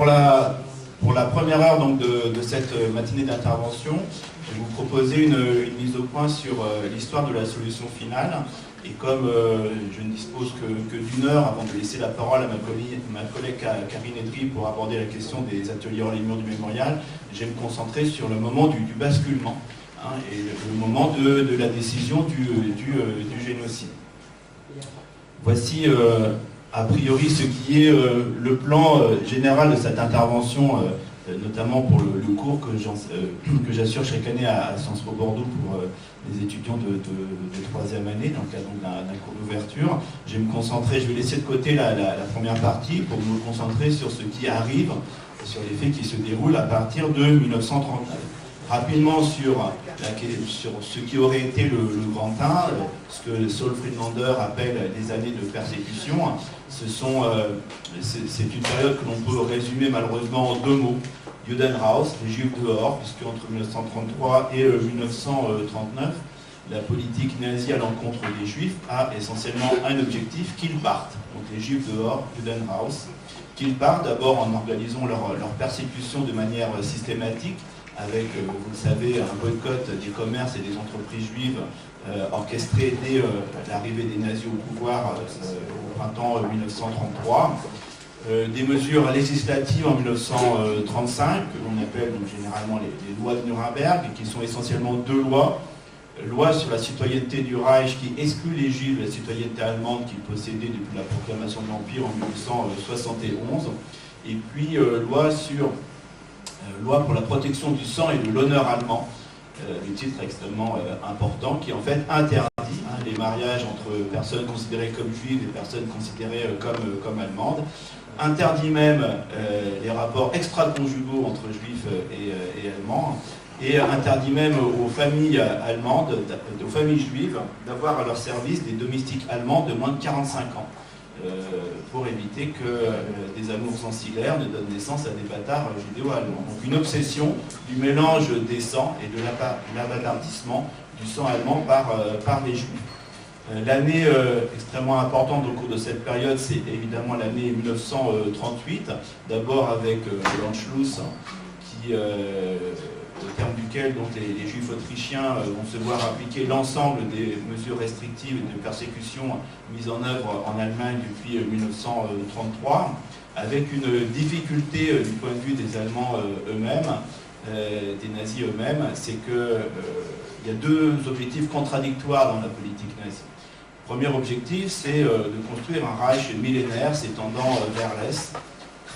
pour la première heure donc, de cette matinée d'intervention, je vais vous proposer une mise au point sur l'histoire de la solution finale. Et comme je ne dispose que d'une heure avant de laisser la parole à ma collègue Karine Edry pour aborder la question des ateliers hors les murs du mémorial, je vais me concentrer sur le moment du basculement et le moment de la décision du génocide. Voici a priori ce qui est le plan général de cette intervention, notamment pour le cours que j'assure chaque année à Sciences Po Bordeaux pour les étudiants de troisième année, dans le cadre d'un cours d'ouverture. Je vais laisser de côté la première partie pour me concentrer sur ce qui arrive, sur les faits qui se déroulent à partir de 1939. Rapidement sur ce qui aurait été le Grand 1, ce que Saul Friedlander appelle les années de persécution. C'est une période que l'on peut résumer malheureusement en deux mots. Judenhaus, les Juifs dehors, puisque entre 1933 et 1939, la politique nazie à l'encontre des Juifs a essentiellement un objectif, qu'ils partent. Donc les Juifs dehors, Judenhaus, qu'ils partent d'abord en organisant leur persécution de manière systématique, avec, vous le savez, un boycott des commerces et des entreprises juives orchestré dès l'arrivée des nazis au pouvoir au printemps 1933. Des mesures législatives en 1935, que l'on appelle donc généralement les lois de Nuremberg, et qui sont essentiellement deux lois. Loi sur la citoyenneté du Reich qui exclut les Juifs de la citoyenneté allemande qu'ils possédaient depuis la proclamation de l'Empire en 1871, et puis loi pour la protection du sang et de l'honneur allemand, le titre extrêmement important, qui en fait interdit les mariages entre personnes considérées comme juives et personnes considérées comme allemandes, interdit même les rapports extra-conjugaux entre juifs et allemands, et interdit même aux familles allemandes, aux familles juives, d'avoir à leur service des domestiques allemands de moins de 45 ans. Pour éviter que des amours ancillaires ne donnent naissance à des bâtards judéo-allemands. Donc une obsession du mélange des sangs et de l'avantardissement du sang allemand par les Juifs. L'année extrêmement importante au cours de cette période, c'est évidemment l'année 1938, d'abord avec l'Anschluss, qui au terme duquel donc, les Juifs autrichiens vont se voir appliquer l'ensemble des mesures restrictives et de persécution mises en œuvre en Allemagne depuis 1933, avec une difficulté du point de vue des Allemands eux-mêmes, des nazis eux-mêmes, c'est qu'il y a deux objectifs contradictoires dans la politique nazie. Le premier objectif, c'est de construire un Reich millénaire s'étendant vers l'Est,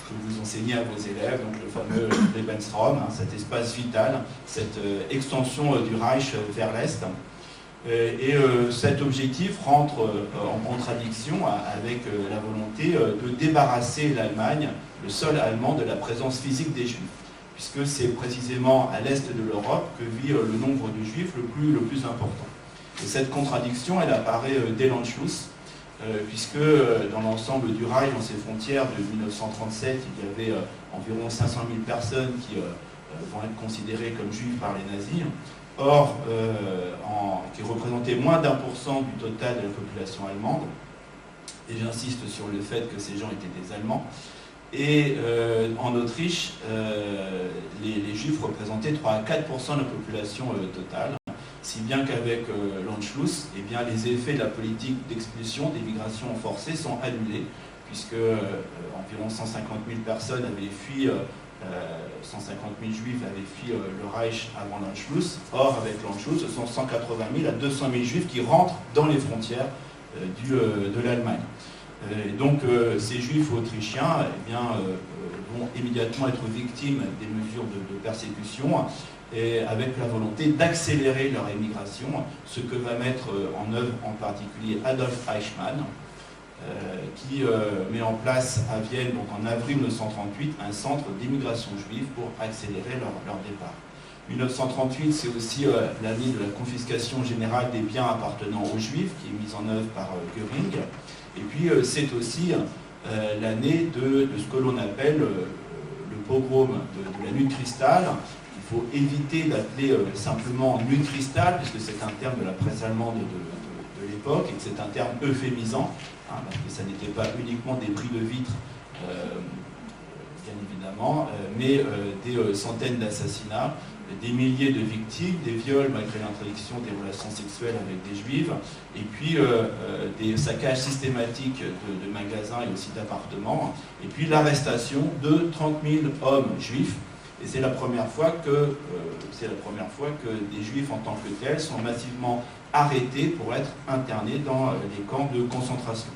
que vous enseignez à vos élèves, donc le fameux Lebensraum, cet espace vital, cette extension du Reich vers l'Est. Et cet objectif rentre en contradiction avec la volonté de débarrasser l'Allemagne, le sol allemand, de la présence physique des Juifs, puisque c'est précisément à l'Est de l'Europe que vit le nombre de Juifs le plus important. Et cette contradiction, elle apparaît dès l'Anschluss, puisque dans l'ensemble du Reich, dans ses frontières de 1937, il y avait environ 500 000 personnes qui vont être considérées comme juives par les nazis, or qui représentaient moins d'1% du total de la population allemande, et j'insiste sur le fait que ces gens étaient des Allemands, et en Autriche, les juifs représentaient 3 à 4% de la population totale, si bien qu'avec l'Anschluss, eh bien, les effets de la politique d'expulsion, d'émigration forcée sont annulés, puisque environ 150 000 personnes avaient fui, 150 000 juifs avaient fui le Reich avant l'Anschluss. Or, avec l'Anschluss, ce sont 180 000 à 200 000 juifs qui rentrent dans les frontières de l'Allemagne. Donc, ces juifs autrichiens eh bien, vont immédiatement être victimes des mesures de persécution, et avec la volonté d'accélérer leur émigration, ce que va mettre en œuvre en particulier Adolf Eichmann, qui met en place à Vienne, donc en avril 1938, un centre d'émigration juive pour accélérer leur départ. 1938, c'est aussi l'année de la confiscation générale des biens appartenant aux Juifs, qui est mise en œuvre par Göring, et puis c'est aussi l'année de ce que l'on appelle le pogrom de la nuit de cristal. Il faut éviter d'appeler simplement nuit de cristal, puisque c'est un terme de la presse allemande de l'époque, et que c'est un terme euphémisant, parce que ça n'était pas uniquement des bris de vitres bien évidemment, mais des centaines d'assassinats, des milliers de victimes, des viols malgré l'interdiction des relations sexuelles avec des juifs, et puis des saccages systématiques de magasins et aussi d'appartements, et puis l'arrestation de 30 000 hommes juifs. Et c'est la première fois que des juifs en tant que tels sont massivement arrêtés pour être internés dans des camps de concentration.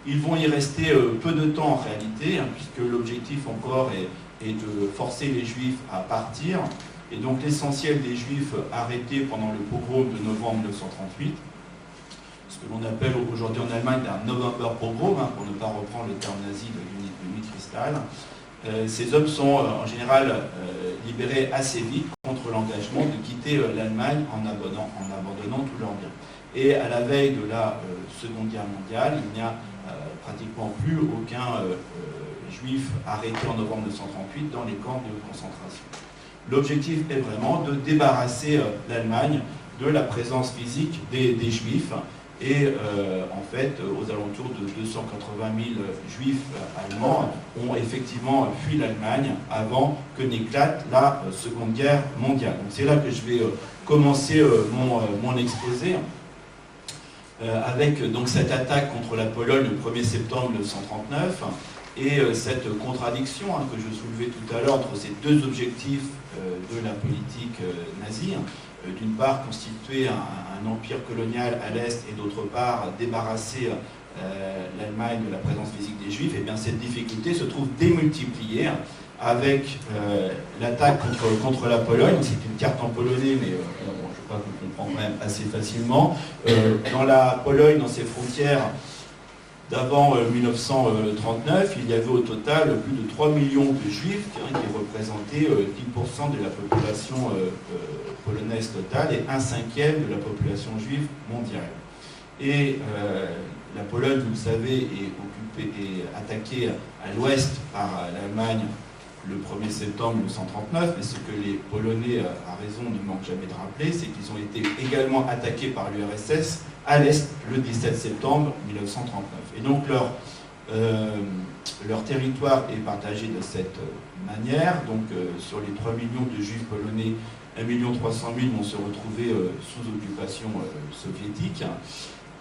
Ils vont y rester peu de temps en réalité, puisque l'objectif encore est de forcer les juifs à partir. Et donc l'essentiel des juifs arrêtés pendant le pogrom de novembre 1938, ce que l'on appelle aujourd'hui en Allemagne un November Pogrom, pour ne pas reprendre le terme nazi de Dmitri Stahl. Ces hommes sont en général libérés assez vite contre l'engagement de quitter l'Allemagne en abandonnant tous leurs biens. Et à la veille de la Seconde Guerre mondiale, il n'y a pratiquement plus aucun juif arrêté en novembre 1938 dans les camps de concentration. L'objectif est vraiment de débarrasser l'Allemagne de la présence physique des juifs. Et en fait, aux alentours de 280 000 juifs allemands ont effectivement fui l'Allemagne avant que n'éclate la Seconde Guerre mondiale. Donc c'est là que je vais commencer mon exposé. Avec donc cette attaque contre la Pologne le 1er septembre 1939 et cette contradiction que je soulevais tout à l'heure entre ces deux objectifs de la politique nazie, d'une part constituer un empire colonial à l'Est et d'autre part débarrasser l'Allemagne de la présence physique des Juifs, et bien cette difficulté se trouve démultipliée avec l'attaque contre la Pologne. C'est une carte en polonais, mais je crois qu'on comprend quand même assez facilement. Dans la Pologne, dans ses frontières d'avant 1939, il y avait au total plus de 3 millions de Juifs qui représentaient 10% de la population polonaise totale et 1/5 de la population juive mondiale. Et la Pologne, vous le savez, est attaquée à l'ouest par l'Allemagne le 1er septembre 1939, mais ce que les Polonais, à raison, ne manquent jamais de rappeler, c'est qu'ils ont été également attaqués par l'URSS à l'est le 17 septembre 1939. Et donc leur territoire est partagé de cette manière. Donc sur les 3 millions de juifs polonais, 1 300 000 vont se retrouver sous occupation soviétique.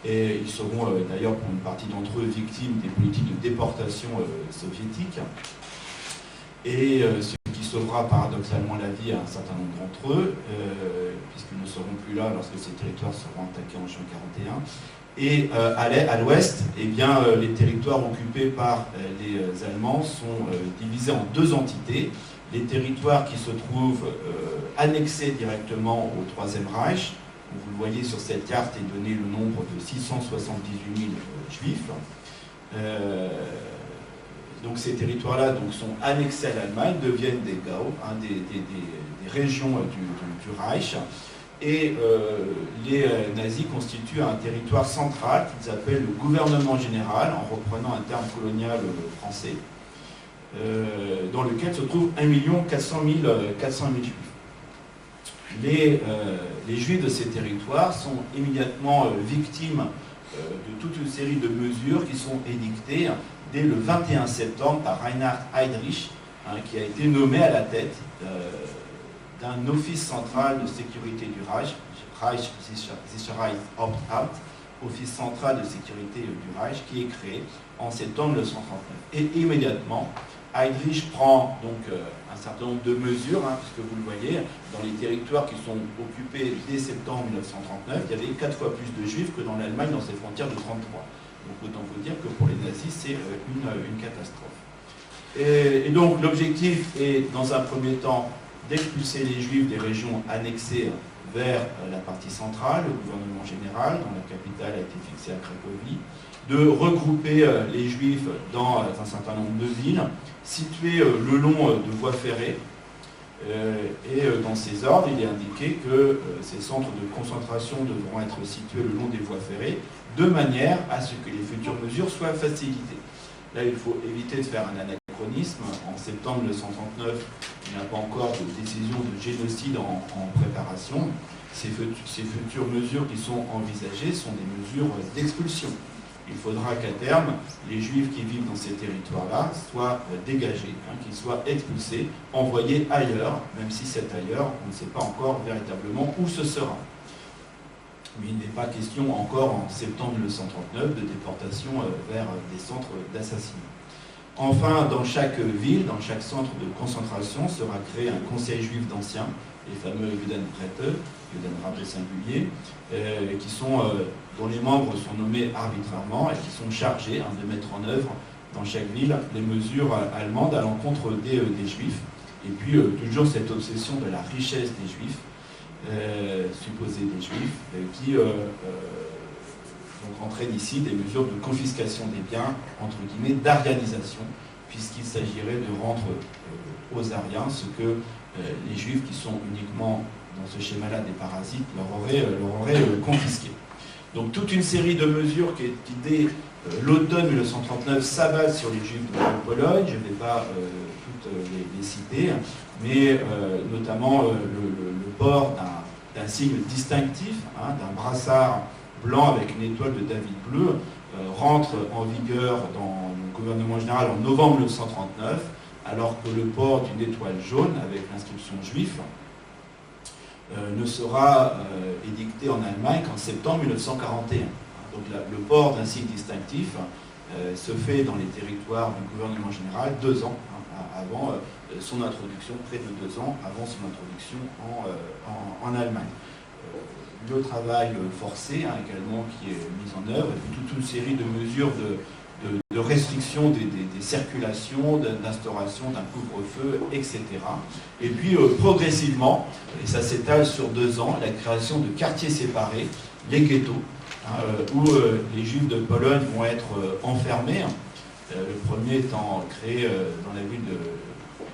Et ils seront d'ailleurs pour une partie d'entre eux victimes des politiques de déportation soviétiques. Et ce qui sauvera paradoxalement la vie à un certain nombre d'entre eux, puisqu'ils ne seront plus là lorsque ces territoires seront attaqués en juin 1941. Et à l'ouest, eh bien, les territoires occupés par les Allemands sont divisés en deux entités. Les territoires qui se trouvent annexés directement au Troisième Reich. Vous le voyez sur cette carte est donné le nombre de 678 000 juifs. Donc ces territoires-là sont annexés à l'Allemagne, deviennent des Gau, des régions du Reich. Et les nazis constituent un territoire central qu'ils appellent le gouvernement général, en reprenant un terme colonial français, dans lequel se trouvent 1 400 000 juifs. Les juifs de ces territoires sont immédiatement victimes de toute une série de mesures qui sont édictées dès le 21 septembre par Reinhard Heydrich, qui a été nommé à la tête d'un office central de sécurité du Reich, Reichssicherheitshauptamt, office central de sécurité du Reich, qui est créé en septembre 1939. Et immédiatement, Heydrich prend donc un certain nombre de mesures, puisque vous le voyez, dans les territoires qui sont occupés dès septembre 1939, il y avait 4 fois plus de juifs que dans l'Allemagne dans ses frontières de 1933. Donc autant vous dire que pour les nazis, c'est une catastrophe. Et donc l'objectif est, dans un premier temps, d'expulser les juifs des régions annexées vers la partie centrale, le gouvernement général, dont la capitale a été fixée à Cracovie, de regrouper les juifs dans un certain nombre de villes, situées le long de voies ferrées. Et dans ces ordres, il est indiqué que ces centres de concentration devront être situés le long des voies ferrées, de manière à ce que les futures mesures soient facilitées. Là, il faut éviter de faire un anachronisme. En septembre 1939, il n'y a pas encore de décision de génocide en préparation. Ces futures mesures qui sont envisagées sont des mesures d'expulsion. il faudra qu'à terme, les Juifs qui vivent dans ces territoires-là soient dégagés, qu'ils soient expulsés, envoyés ailleurs, même si cet ailleurs, on ne sait pas encore véritablement où ce sera. Mais il n'est pas question encore en septembre 1939 de déportation vers des centres d'assassinat. Enfin, dans chaque ville, dans chaque centre de concentration, sera créé un conseil juif d'anciens, les fameux Judenräte, Judenrat au singulier, dont les membres sont nommés arbitrairement et qui sont chargés de mettre en œuvre dans chaque ville les mesures allemandes à l'encontre des Juifs. Et puis toujours cette obsession de la richesse des Juifs, supposée des Juifs, qui donc entraîne ici des mesures de confiscation des biens, entre guillemets, d'arianisation, puisqu'il s'agirait de rendre aux Ariens ce que les Juifs, qui sont uniquement dans ce schéma-là des parasites, leur auraient confisqué. Donc toute une série de mesures qui, dès l'automne 1939, s'abattent sur les Juifs de Pologne. Je ne vais pas toutes les citer, mais notamment le port d'un signe distinctif, d'un brassard blanc avec une étoile de David bleue, rentre en vigueur dans le gouvernement général en novembre 1939, alors que le port d'une étoile jaune avec l'inscription juif ne sera édicté en Allemagne qu'en septembre 1941. Donc le port d'un signe distinctif se fait dans les territoires du gouvernement général 2 ans avant son introduction, près de 2 ans avant son introduction en Allemagne. Le travail forcé également qui est mis en œuvre, et puis toute une série de mesures de restriction des circulations, d'instauration d'un couvre-feu, etc. Et puis progressivement, et ça s'étale sur 2 ans, la création de quartiers séparés, les ghettos, où les Juifs de Pologne vont être enfermés. Le premier étant créé dans la ville de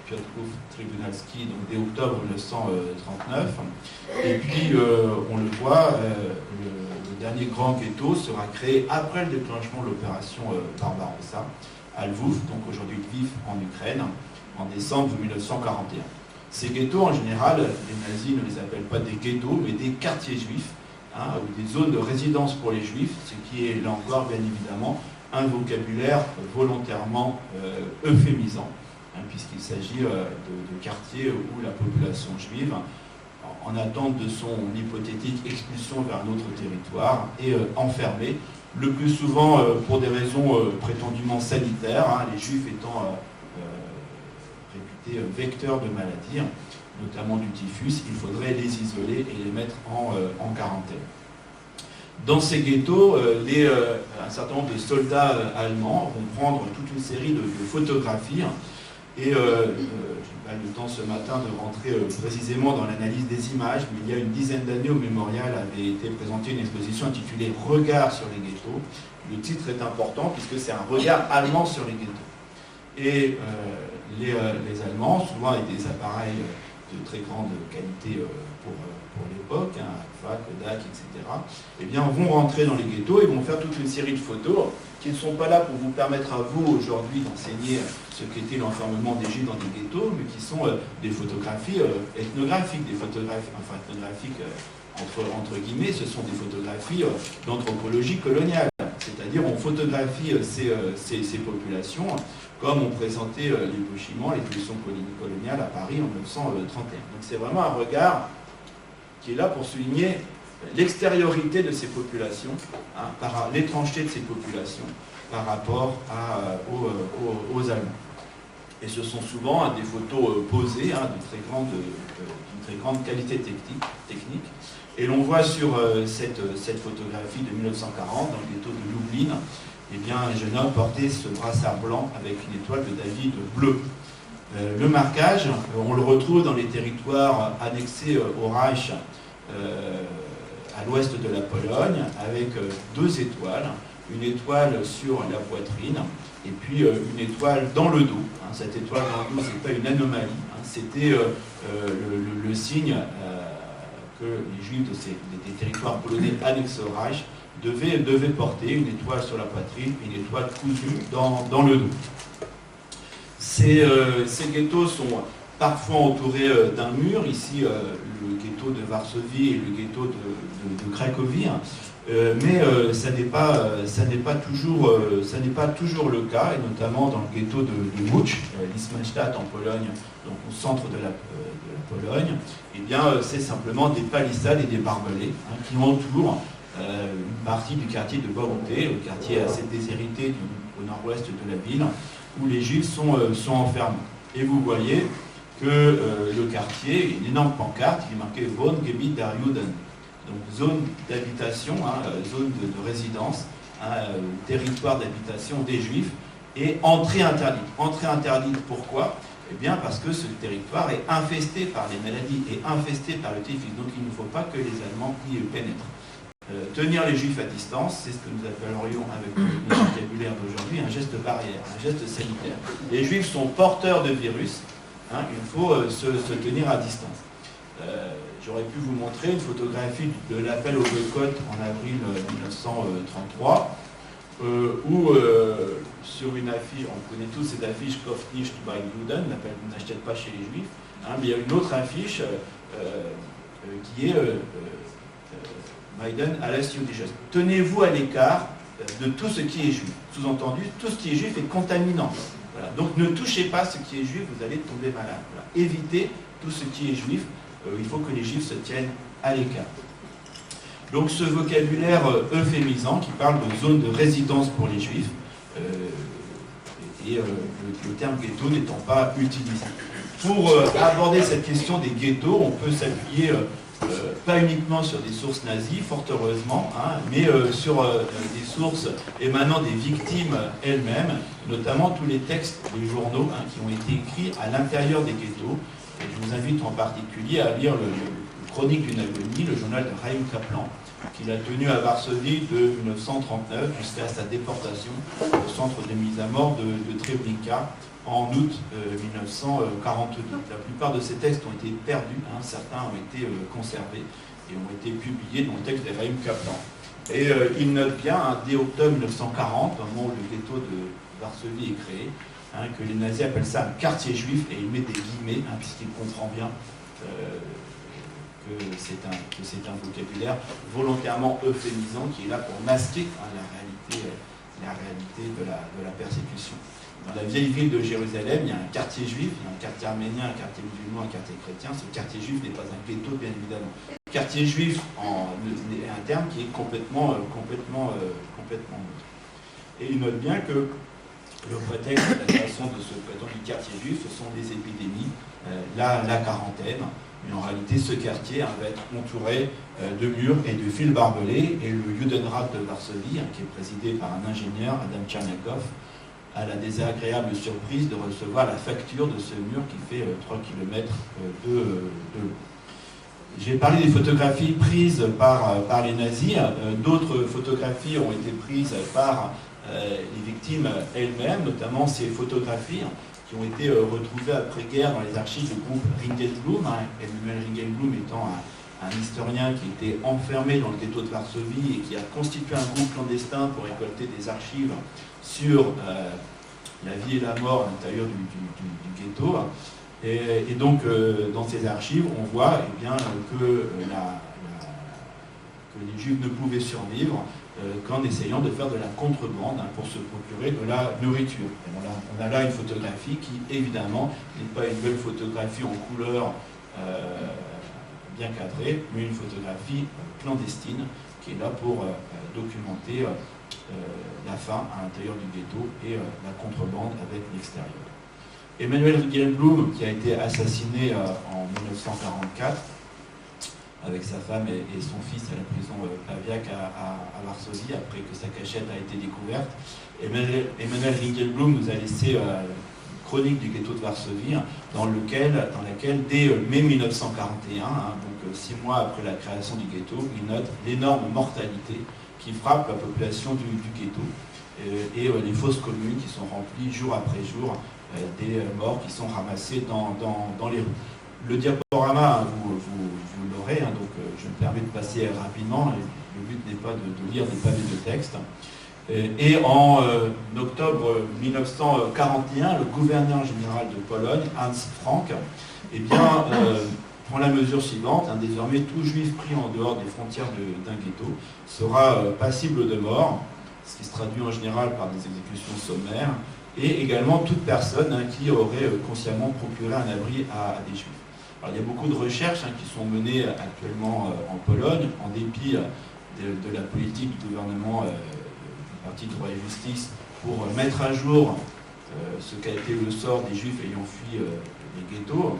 Piotrków Trybunalski, donc dès octobre 1939. Et puis, on le voit, le dernier grand ghetto sera créé après le déclenchement de l'opération Barbarossa, à Lvov, donc aujourd'hui Lviv en Ukraine, en décembre 1941. Ces ghettos, en général, les nazis ne les appellent pas des ghettos, mais des quartiers juifs, ou des zones de résidence pour les juifs, ce qui est là encore, bien évidemment, un vocabulaire volontairement euphémisant, puisqu'il s'agit de quartiers où la population juive, en attente de son hypothétique expulsion vers un autre territoire, est enfermée, le plus souvent pour des raisons prétendument sanitaires, les juifs étant réputés vecteurs de maladies, notamment du typhus. Il faudrait les isoler et les mettre en quarantaine. Dans ces ghettos, un certain nombre de soldats allemands vont prendre toute une série de photographies. Et je n'ai pas eu le temps ce matin de rentrer précisément dans l'analyse des images, mais il y a une dizaine d'années au Mémorial avait été présentée une exposition intitulée « Regard sur les ghettos ». Le titre est important puisque c'est un regard allemand sur les ghettos. Et les Allemands, souvent avec des appareils de très grande qualité pour l'époque, FAC, DAC, etc., eh bien, vont rentrer dans les ghettos et vont faire toute une série de photos qui ne sont pas là pour vous permettre à vous aujourd'hui d'enseigner ce qu'était l'enfermement des Juifs dans des ghettos, mais qui sont des photographies ethnographiques, des photographies, enfin ethnographiques entre guillemets, ce sont des photographies d'anthropologie coloniale. C'est-à-dire on photographie ces populations comme on présentait les Pochinans, les pulsions coloniales à Paris en 1931. Donc c'est vraiment un regard qui est là pour souligner l'extériorité de ces populations, par l'étrangeté de ces populations par rapport aux Allemands. Et ce sont souvent des photos posées, d'une très grande qualité technique. Et l'on voit sur cette photographie de 1940, dans le ghetto de Lublin, eh bien, un jeune homme portait ce brassard blanc avec une étoile de David bleue. Le marquage, on le retrouve dans les territoires annexés au Reich, à l'ouest de la Pologne, avec 2 étoiles, une étoile sur la poitrine et puis une étoile dans le dos. Cette étoile dans le dos, ce n'est pas une anomalie, c'était le signe que les Juifs des territoires polonais annexés au Reich devaient porter, une étoile sur la poitrine et une étoile cousue dans le dos. Ces ghettos sont parfois entourés d'un mur, ici le ghetto de Varsovie et le ghetto de Cracovie, mais ça n'est pas toujours le cas, et notamment dans le ghetto de Łódź, Liesmanstadt en Pologne, donc au centre de la Pologne. Eh bien, c'est simplement des palissades et des barbelés qui entourent une partie du quartier de Boronté, le quartier assez déshérité au nord-ouest de la ville, où les Juifs sont enfermés. Et vous voyez que le quartier, une énorme pancarte qui est marquée Wohngebiet der Juden, donc zone d'habitation, zone de résidence, territoire d'habitation des Juifs, et entrée interdite. Entrée interdite, pourquoi? Eh bien parce que ce territoire est infesté par les maladies et infesté par le typhus, donc il ne faut pas que les Allemands y pénètrent. Tenir les Juifs à distance, c'est ce que nous appellerions avec le vocabulaire d'aujourd'hui un geste barrière, un geste sanitaire. Les Juifs sont porteurs de virus, il faut se tenir à distance. J'aurais pu vous montrer une photographie de l'appel au boycott en avril 1933, où sur une affiche, on connaît tous cette affiche Kauft nicht bei Juden, l'appel n'achète pas chez les Juifs, mais il y a une autre affiche qui est Meiden alles Jüdisches. Tenez-vous à l'écart de tout ce qui est juif. Sous-entendu, tout ce qui est juif est contaminant. Voilà. Donc ne touchez pas ce qui est juif, vous allez tomber malade. Voilà. Évitez tout ce qui est juif. Il faut que les juifs se tiennent à l'écart. Donc ce vocabulaire euphémisant qui parle de zone de résidence pour les juifs, le terme ghetto n'étant pas utilisé. Pour aborder cette question des ghettos, on peut s'appuyer pas uniquement sur des sources nazies, fort heureusement, mais sur des sources émanant des victimes elles-mêmes, notamment tous les textes des journaux qui ont été écrits à l'intérieur des ghettos. Et je vous invite en particulier à lire le Chronique d'une agonie, le journal de Chaim Kaplan, qu'il a tenu à Varsovie de 1939 jusqu'à sa déportation au centre de mise à mort de Treblinka en août 1942. La plupart de ces textes ont été perdus, certains ont été conservés et ont été publiés dans le texte de Chaim Kaplan. Et il note bien, dès octobre 1940, au moment où le ghetto de Varsovie est créé, que les nazis appellent ça un quartier juif, et il met des guillemets, puisqu'il comprend bien que c'est un vocabulaire volontairement euphémisant qui est là pour masquer la réalité de la persécution. Dans la vieille ville de Jérusalem, il y a un quartier juif, il y a un quartier arménien, un quartier musulman, un quartier chrétien. Ce quartier juif n'est pas un ghetto, bien évidemment. Quartier juif est un terme qui est complètement neutre. Et il note bien que le prétexte de la création de ce prétendu quartier juif, ce sont des épidémies, la quarantaine. Mais en réalité, ce quartier va être entouré de murs et de fils barbelés. Et le Judenrat de Varsovie, qui est présidé par un ingénieur, Adam Tchernakov, a la désagréable surprise de recevoir la facture de ce mur qui fait 3 km de long. J'ai parlé des photographies prises par les nazis. D'autres photographies ont été prises par les victimes elles-mêmes, notamment ces photographies qui ont été retrouvées après-guerre dans les archives du groupe Ringelblum, Emmanuel Ringelblum étant un historien qui était enfermé dans le ghetto de Varsovie et qui a constitué un groupe clandestin pour récolter des archives sur la vie et la mort à l'intérieur du ghetto. Et donc, dans ces archives, on voit que les Juifs ne pouvaient survivre qu'en essayant de faire de la contrebande pour se procurer de la nourriture. Et on a là une photographie qui, évidemment, n'est pas une belle photographie en couleur bien cadrée, mais une photographie clandestine qui est là pour documenter la faim à l'intérieur du ghetto et la contrebande avec l'extérieur. Emmanuel Ringelblum, qui a été assassiné en 1944, avec sa femme et son fils à la prison Pawiak à Varsovie, après que sa cachette a été découverte. Emmanuel Ringelblum nous a laissé une chronique du ghetto de Varsovie, dans laquelle, dès mai 1941, donc 6 mois après la création du ghetto, il note l'énorme mortalité qui frappe la population du ghetto et les fosses communes qui sont remplies jour après jour des morts qui sont ramassés dans les rues. Le diaporama, vous l'aurez, donc je me permets de passer rapidement, le but n'est pas de lire des pavés de texte. Et en octobre 1941, le gouverneur général de Pologne, Hans Frank, prend la mesure suivante, désormais tout juif pris en dehors des frontières d'un ghetto sera passible de mort, ce qui se traduit en général par des exécutions sommaires, et également toute personne qui aurait consciemment procuré un abri à des juifs. Alors, il y a beaucoup de recherches qui sont menées actuellement en Pologne, en dépit de la politique du gouvernement du Parti Droit et Justice, pour mettre à jour ce qu'a été le sort des juifs ayant fui les ghettos,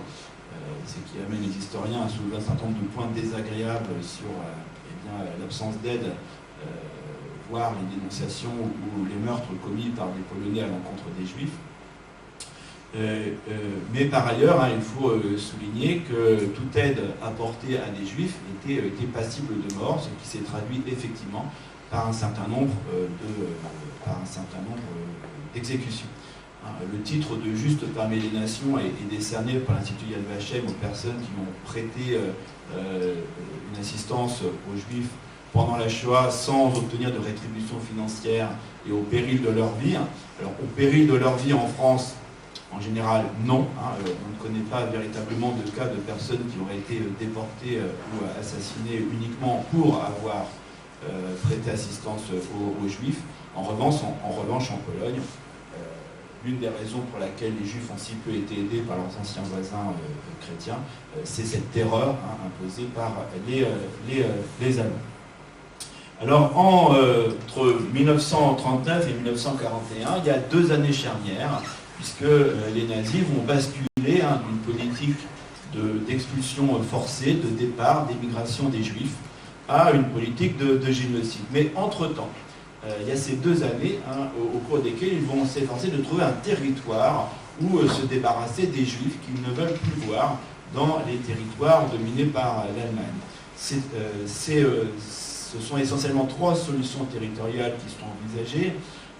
ce qui amène les historiens à soulever un certain nombre de points désagréables sur l'absence d'aide, voire les dénonciations ou les meurtres commis par des Polonais à l'encontre des juifs. Mais par ailleurs, il faut souligner que toute aide apportée à des juifs était passible de mort, ce qui s'est traduit effectivement par un certain nombre d'exécutions. Le titre de juste parmi les nations est décerné par l'Institut Yad Vashem aux personnes qui ont prêté une assistance aux Juifs pendant la Shoah sans obtenir de rétribution financière et au péril de leur vie. Alors, au péril de leur vie en France, en général, non. On ne connaît pas véritablement de cas de personnes qui auraient été déportées ou assassinées uniquement pour avoir prêté assistance aux Juifs. En revanche, en Pologne, l'une des raisons pour laquelle les Juifs ont si peu été aidés par leurs anciens voisins chrétiens, c'est cette terreur imposée par les Allemands. Alors, entre 1939 et 1941, il y a 2 années charnières, puisque les nazis vont basculer d'une politique d'expulsion forcée, de départ, d'émigration des Juifs, à une politique de génocide. Mais entre-temps, il y a ces 2 années au cours desquelles ils vont s'efforcer de trouver un territoire où se débarrasser des Juifs qu'ils ne veulent plus voir dans les territoires dominés par l'Allemagne. Ce sont essentiellement 3 solutions territoriales qui sont envisagées.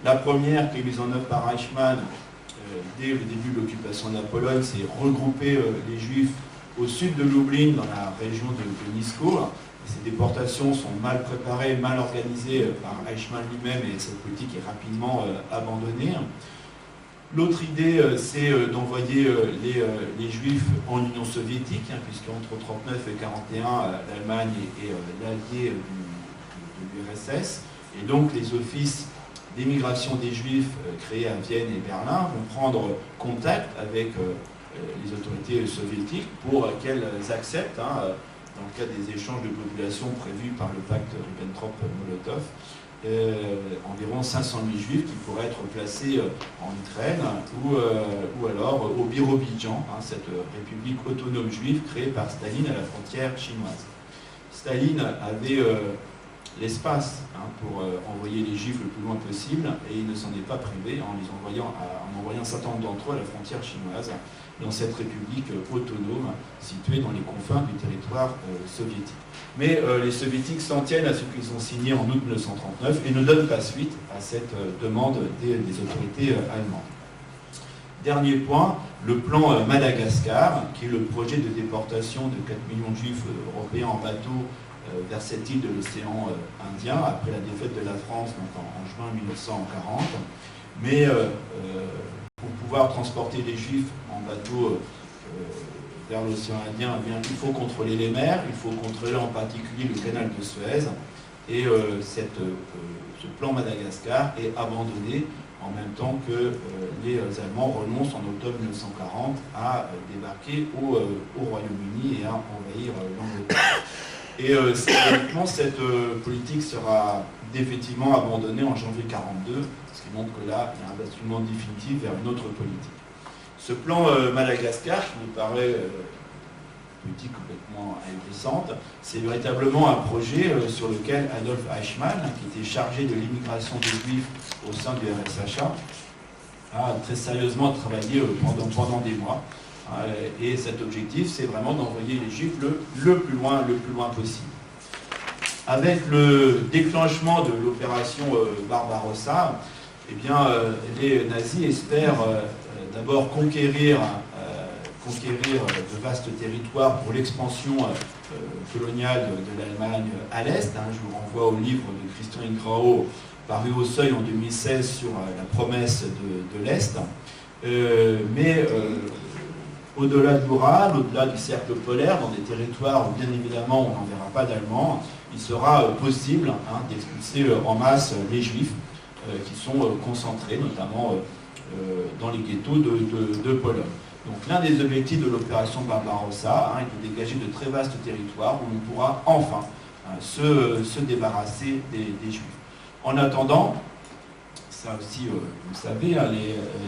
La première, qui est mise en œuvre par Eichmann dès le début de l'occupation de la Pologne, c'est regrouper les Juifs au sud de Lublin, dans la région de Nisko. Ces déportations sont mal préparées, mal organisées par Eichmann lui-même, et cette politique est rapidement abandonnée. L'autre idée, c'est d'envoyer les Juifs en Union soviétique, puisqu'entre 1939 et 1941, l'Allemagne est l'allié de l'URSS, et donc les offices d'émigration des Juifs créés à Vienne et Berlin vont prendre contact avec les autorités soviétiques pour qu'elles acceptent, dans le cadre des échanges de population prévus par le pacte Ribbentrop-Molotov, environ 500 000 Juifs qui pourraient être placés en Ukraine ou alors au Birobidjan, cette république autonome juive créée par Staline à la frontière chinoise. Staline avait l'espace pour envoyer les Juifs le plus loin possible, et il ne s'en est pas privé en envoyant un certain nombre d'entre eux à la frontière chinoise, dans cette république autonome située dans les confins du territoire soviétique. Mais les soviétiques s'en tiennent à ce qu'ils ont signé en août 1939 et ne donnent pas suite à cette demande des autorités allemandes. Dernier point, le plan Madagascar, qui est le projet de déportation de 4 millions de Juifs européens en bateau vers cette île de l'océan Indien, après la défaite de la France en juin 1940. Mais pour pouvoir transporter les Juifs en bateau vers l'océan Indien, il faut contrôler les mers, il faut contrôler en particulier le canal de Suez. Et ce plan Madagascar est abandonné en même temps que les Allemands renoncent en octobre 1940 à débarquer au Royaume-Uni et à envahir l'Angleterre. Et cette politique sera définitivement abandonnée en janvier 1942, ce qui montre que là, il y a un basculement définitif vers une autre politique. Ce plan Madagascar, qui nous paraît une politique complètement ahurissante, c'est véritablement un projet sur lequel Adolf Eichmann, qui était chargé de l'immigration des Juifs au sein du RSHA, a très sérieusement travaillé pendant des mois. Et cet objectif, c'est vraiment d'envoyer les Juifs le plus loin possible. Avec le déclenchement de l'opération Barbarossa, les nazis espèrent d'abord conquérir de vastes territoires pour l'expansion coloniale de l'Allemagne à l'Est. Je vous renvoie au livre de Christian Ingrao, paru au Seuil en 2016 sur la promesse de l'Est. Mais Au-delà de l'Oural, au-delà du cercle polaire, dans des territoires où bien évidemment on n'en verra pas d'Allemands, il sera possible d'expulser en masse les Juifs qui sont concentrés notamment dans les ghettos de Pologne. Donc l'un des objectifs de l'opération Barbarossa est de dégager de très vastes territoires où on pourra enfin se débarrasser des Juifs. En attendant, ça aussi vous le savez,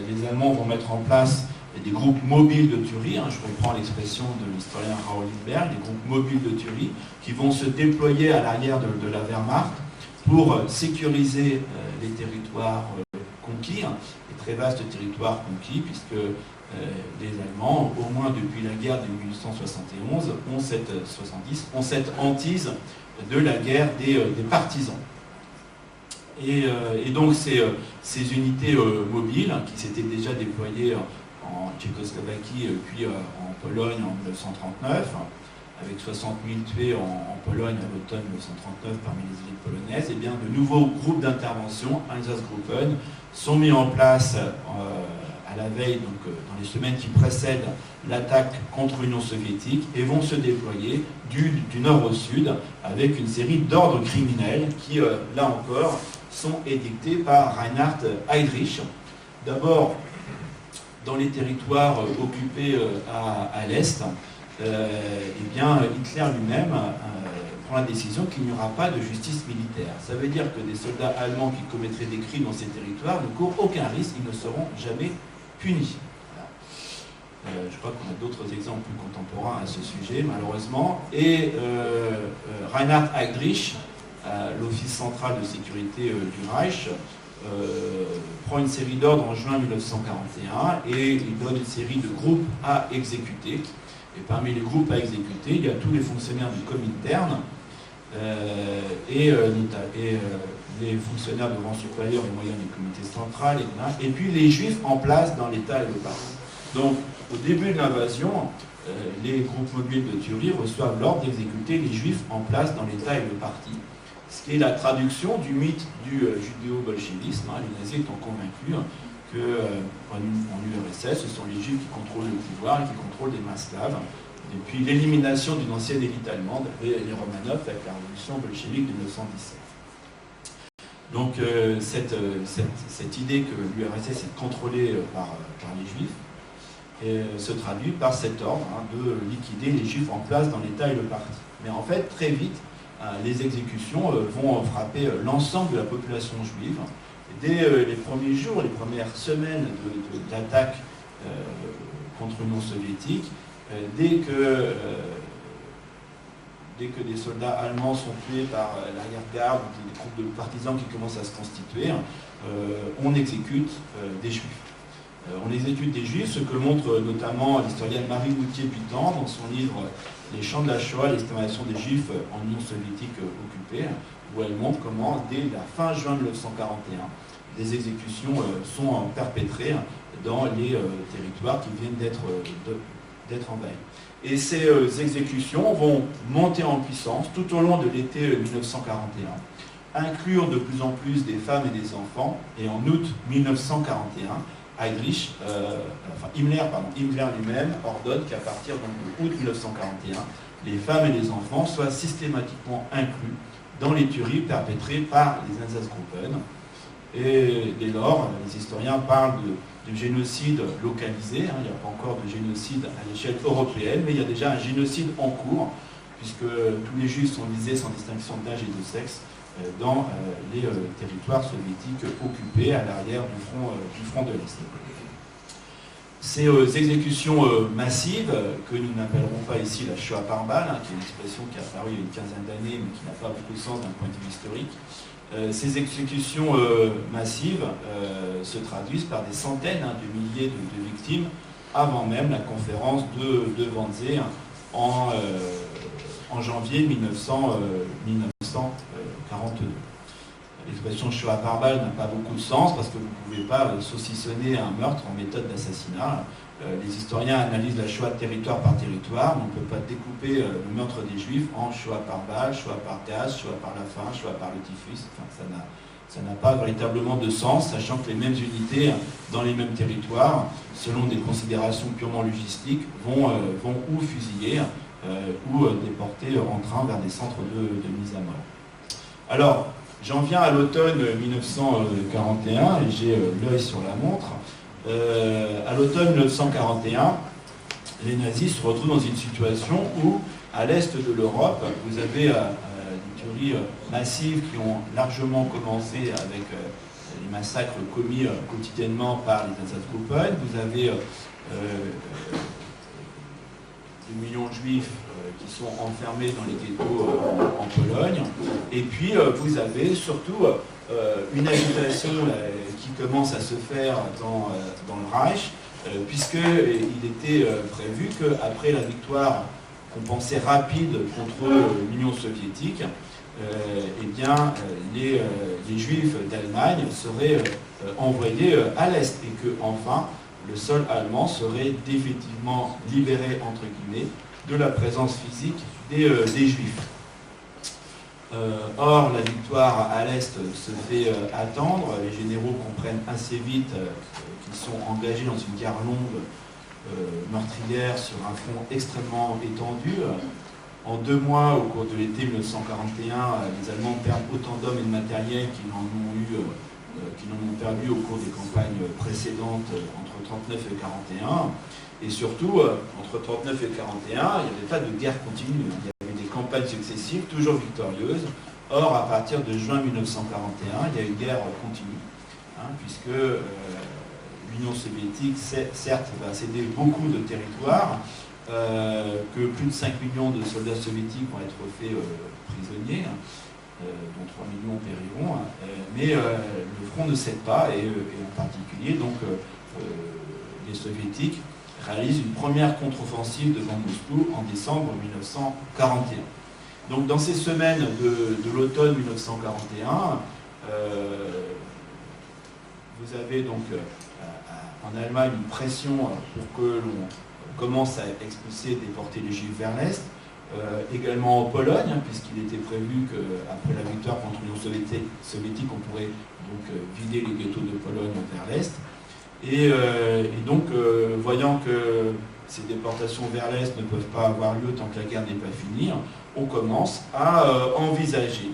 les Allemands vont mettre en place des groupes mobiles de tuerie, je reprends l'expression de l'historien Raoul Lindbergh, des groupes mobiles de tuerie qui vont se déployer à l'arrière de la Wehrmacht pour sécuriser les territoires conquis, les très vastes territoires conquis, puisque les Allemands, au moins depuis la guerre de 1871, ont cette hantise de la guerre des partisans. Et donc ces unités mobiles qui s'étaient déjà déployées en Tchécoslovaquie puis en Pologne en 1939, avec 60 000 tués en Pologne à l'automne 1939 parmi les élites polonaises, et bien de nouveaux groupes d'intervention, Einsatzgruppen, sont mis en place à la veille, donc dans les semaines qui précèdent l'attaque contre l'Union soviétique, et vont se déployer du nord au sud avec une série d'ordres criminels qui, là encore, sont édictés par Reinhard Heydrich. D'abord, dans les territoires occupés à l'Est, bien, Hitler lui-même prend la décision qu'il n'y aura pas de justice militaire. Ça veut dire que des soldats allemands qui commettraient des crimes dans ces territoires ne courent aucun risque, ils ne seront jamais punis. Voilà. Je crois qu'on a d'autres exemples plus contemporains à ce sujet, malheureusement. Et Reinhard Heydrich, l'Office central de sécurité du Reich, prend une série d'ordres en juin 1941 et il donne une série de groupes à exécuter. Et parmi les groupes à exécuter, il y a tous les fonctionnaires du Comintern et les fonctionnaires de rang supérieur et moyen du comité central, et puis les Juifs en place dans l'État et le parti. Donc, au début de l'invasion, les groupes mobiles de tuerie reçoivent l'ordre d'exécuter les Juifs en place dans l'État et le parti. Ce qui est la traduction du mythe du judéo-bolchevisme. Les nazis étant convaincus qu'en URSS, ce sont les Juifs qui contrôlent le pouvoir et qui contrôlent des masses slaves. Depuis l'élimination d'une ancienne élite allemande, les Romanov, avec la révolution bolchevique de 1917. Donc cette idée que l'URSS est contrôlée par les Juifs se traduit par cet ordre de liquider les Juifs en place dans l'État et le parti. Mais en fait, très vite, les exécutions vont frapper l'ensemble de la population juive. Dès les premiers jours, les premières semaines d'attaque contre l'Union soviétique, dès que des soldats allemands sont tués par l'arrière-garde, des groupes de partisans qui commencent à se constituer, on exécute des Juifs. On exécute des Juifs, ce que montre notamment l'historienne Marie Moutier-Butan dans son livre « Les champs de la Shoah, l'extermination des Juifs en Union soviétique occupée », où elle montre comment, dès la fin juin 1941, des exécutions sont perpétrées dans les territoires qui viennent d'être envahis. Et ces exécutions vont monter en puissance tout au long de l'été 1941, inclure de plus en plus des femmes et des enfants, et en août 1941, Himmler lui-même ordonne qu'à partir de août 1941, les femmes et les enfants soient systématiquement inclus dans les tueries perpétrées par les Einsatzgruppen. Et dès lors, les historiens parlent de génocide localisé. Il n'y a pas encore de génocide à l'échelle européenne, mais il y a déjà un génocide en cours, puisque tous les Juifs sont visés sans distinction d'âge et de sexe dans les territoires soviétiques occupés à l'arrière du front de l'Est. Ces exécutions massives, que nous n'appellerons pas ici la Shoah par balle, qui est une expression qui est apparue il y a une quinzaine d'années, mais qui n'a pas beaucoup de sens d'un point de vue historique, ces exécutions massives se traduisent par des centaines de milliers de victimes avant même la conférence de Wannsee en janvier 1942. L'expression Shoah par balle n'a pas beaucoup de sens parce que vous ne pouvez pas saucissonner un meurtre en méthode d'assassinat. Les historiens analysent la Shoah territoire par territoire, mais on ne peut pas découper le meurtre des Juifs en Shoah par balle, Shoah par gaz, Shoah par la faim, Shoah par le typhus. Enfin, Ça n'a pas véritablement de sens, sachant que les mêmes unités dans les mêmes territoires, selon des considérations purement logistiques, vont ou fusiller ou déporter en train vers des centres de mise à mort. Alors, j'en viens à l'automne 1941, et j'ai l'œil sur la montre. À l'automne 1941, les nazis se retrouvent dans une situation où, à l'est de l'Europe, vous avez des tueries massives qui ont largement commencé avec les massacres commis quotidiennement par les Einsatzgruppen. Vous avez des millions de juifs qui sont enfermés dans les ghettos en Pologne. Et puis, vous avez surtout une agitation qui commence à se faire dans le Reich, puisqu'il était prévu qu'après la victoire qu'on pensait rapide contre l'Union soviétique, eh bien, les Juifs d'Allemagne seraient envoyés à l'Est et que, enfin, le sol allemand serait définitivement libéré, entre guillemets, de la présence physique des Juifs. Or, la victoire à l'Est se fait attendre. Les généraux comprennent assez vite qu'ils sont engagés dans une guerre longue, meurtrière, sur un front extrêmement étendu. En 2 mois, au cours de l'été 1941, les Allemands perdent autant d'hommes et de matériel qu'ils n'en ont perdu au cours des campagnes précédentes entre 1939 et 1941. Et surtout, entre 1939 et 1941, il n'y avait pas de guerre continue. Il y avait des campagnes successives, toujours victorieuses. Or, à partir de juin 1941, il y a une guerre continue, puisque l'Union soviétique, certes, va céder beaucoup de territoires, que plus de 5 millions de soldats soviétiques vont être faits prisonniers, dont 3 millions périront, mais le front ne cède pas, et en particulier, donc, les soviétiques réalisent une première contre-offensive devant Moscou en décembre 1941. Donc dans ces semaines de l'automne 1941, vous avez donc en Allemagne une pression pour que l'on commence à expulser et déporter les Juifs vers l'Est, également en Pologne, puisqu'il était prévu qu'après la victoire contre l'Union soviétique, on pourrait donc vider les ghettos de Pologne vers l'Est. Et donc, voyant que ces déportations vers l'Est ne peuvent pas avoir lieu tant que la guerre n'est pas finie, on commence à envisager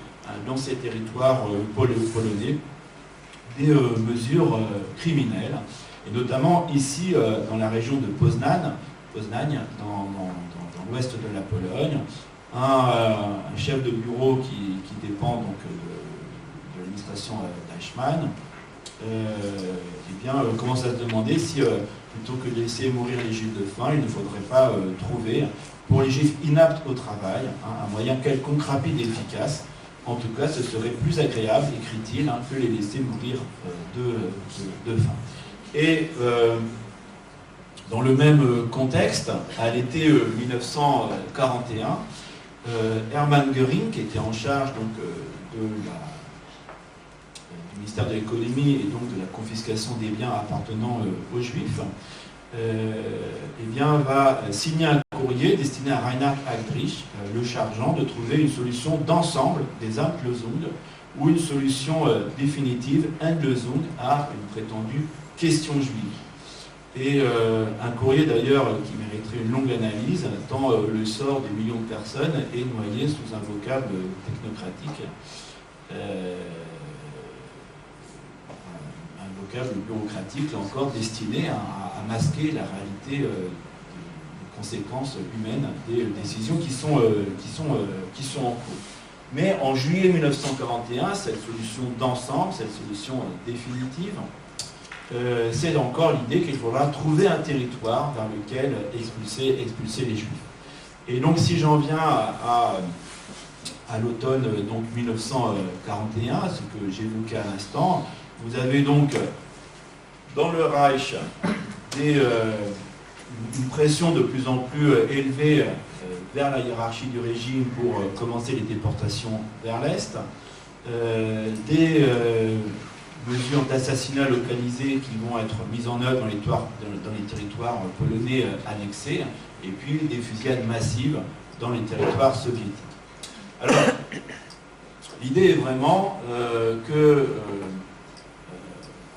dans ces territoires polonais des mesures criminelles, et notamment ici dans la région de Poznań, dans l'ouest de la Pologne, un chef de bureau qui dépend donc de l'administration d'Eichmann, commence à se demander si, plutôt que de laisser mourir les Juifs de faim, il ne faudrait pas trouver, pour les Juifs inaptes au travail, un moyen quelconque rapide et efficace. En tout cas, ce serait plus agréable, écrit-il, que les laisser mourir de faim. Et dans le même contexte, à l'été 1941, Hermann Göring, qui était en charge donc, du ministère de l'économie et donc de la confiscation des biens appartenant aux Juifs, va signer un courrier destiné à Reinhard Heydrich, le chargeant de trouver une solution d'ensemble des Endlösung, ou une solution définitive, Endlösung, à une prétendue question juive. Et un courrier d'ailleurs qui mériterait une longue analyse, tant le sort des millions de personnes est noyé sous un vocable technocratique. Un vocable bureaucratique, là encore, destiné à masquer la réalité des conséquences humaines des décisions qui sont en cours. Mais en juillet 1941, cette solution d'ensemble, cette solution définitive, c'est encore l'idée qu'il faudra trouver un territoire vers lequel expulser les Juifs. Et donc si j'en viens à l'automne 1941, ce que j'évoquais à l'instant, vous avez donc dans le Reich une pression de plus en plus élevée vers la hiérarchie du régime pour commencer les déportations vers l'Est, des mesures d'assassinat localisées qui vont être mises en œuvre dans les territoires polonais annexés, et puis des fusillades massives dans les territoires soviétiques. Alors, L'idée est vraiment que,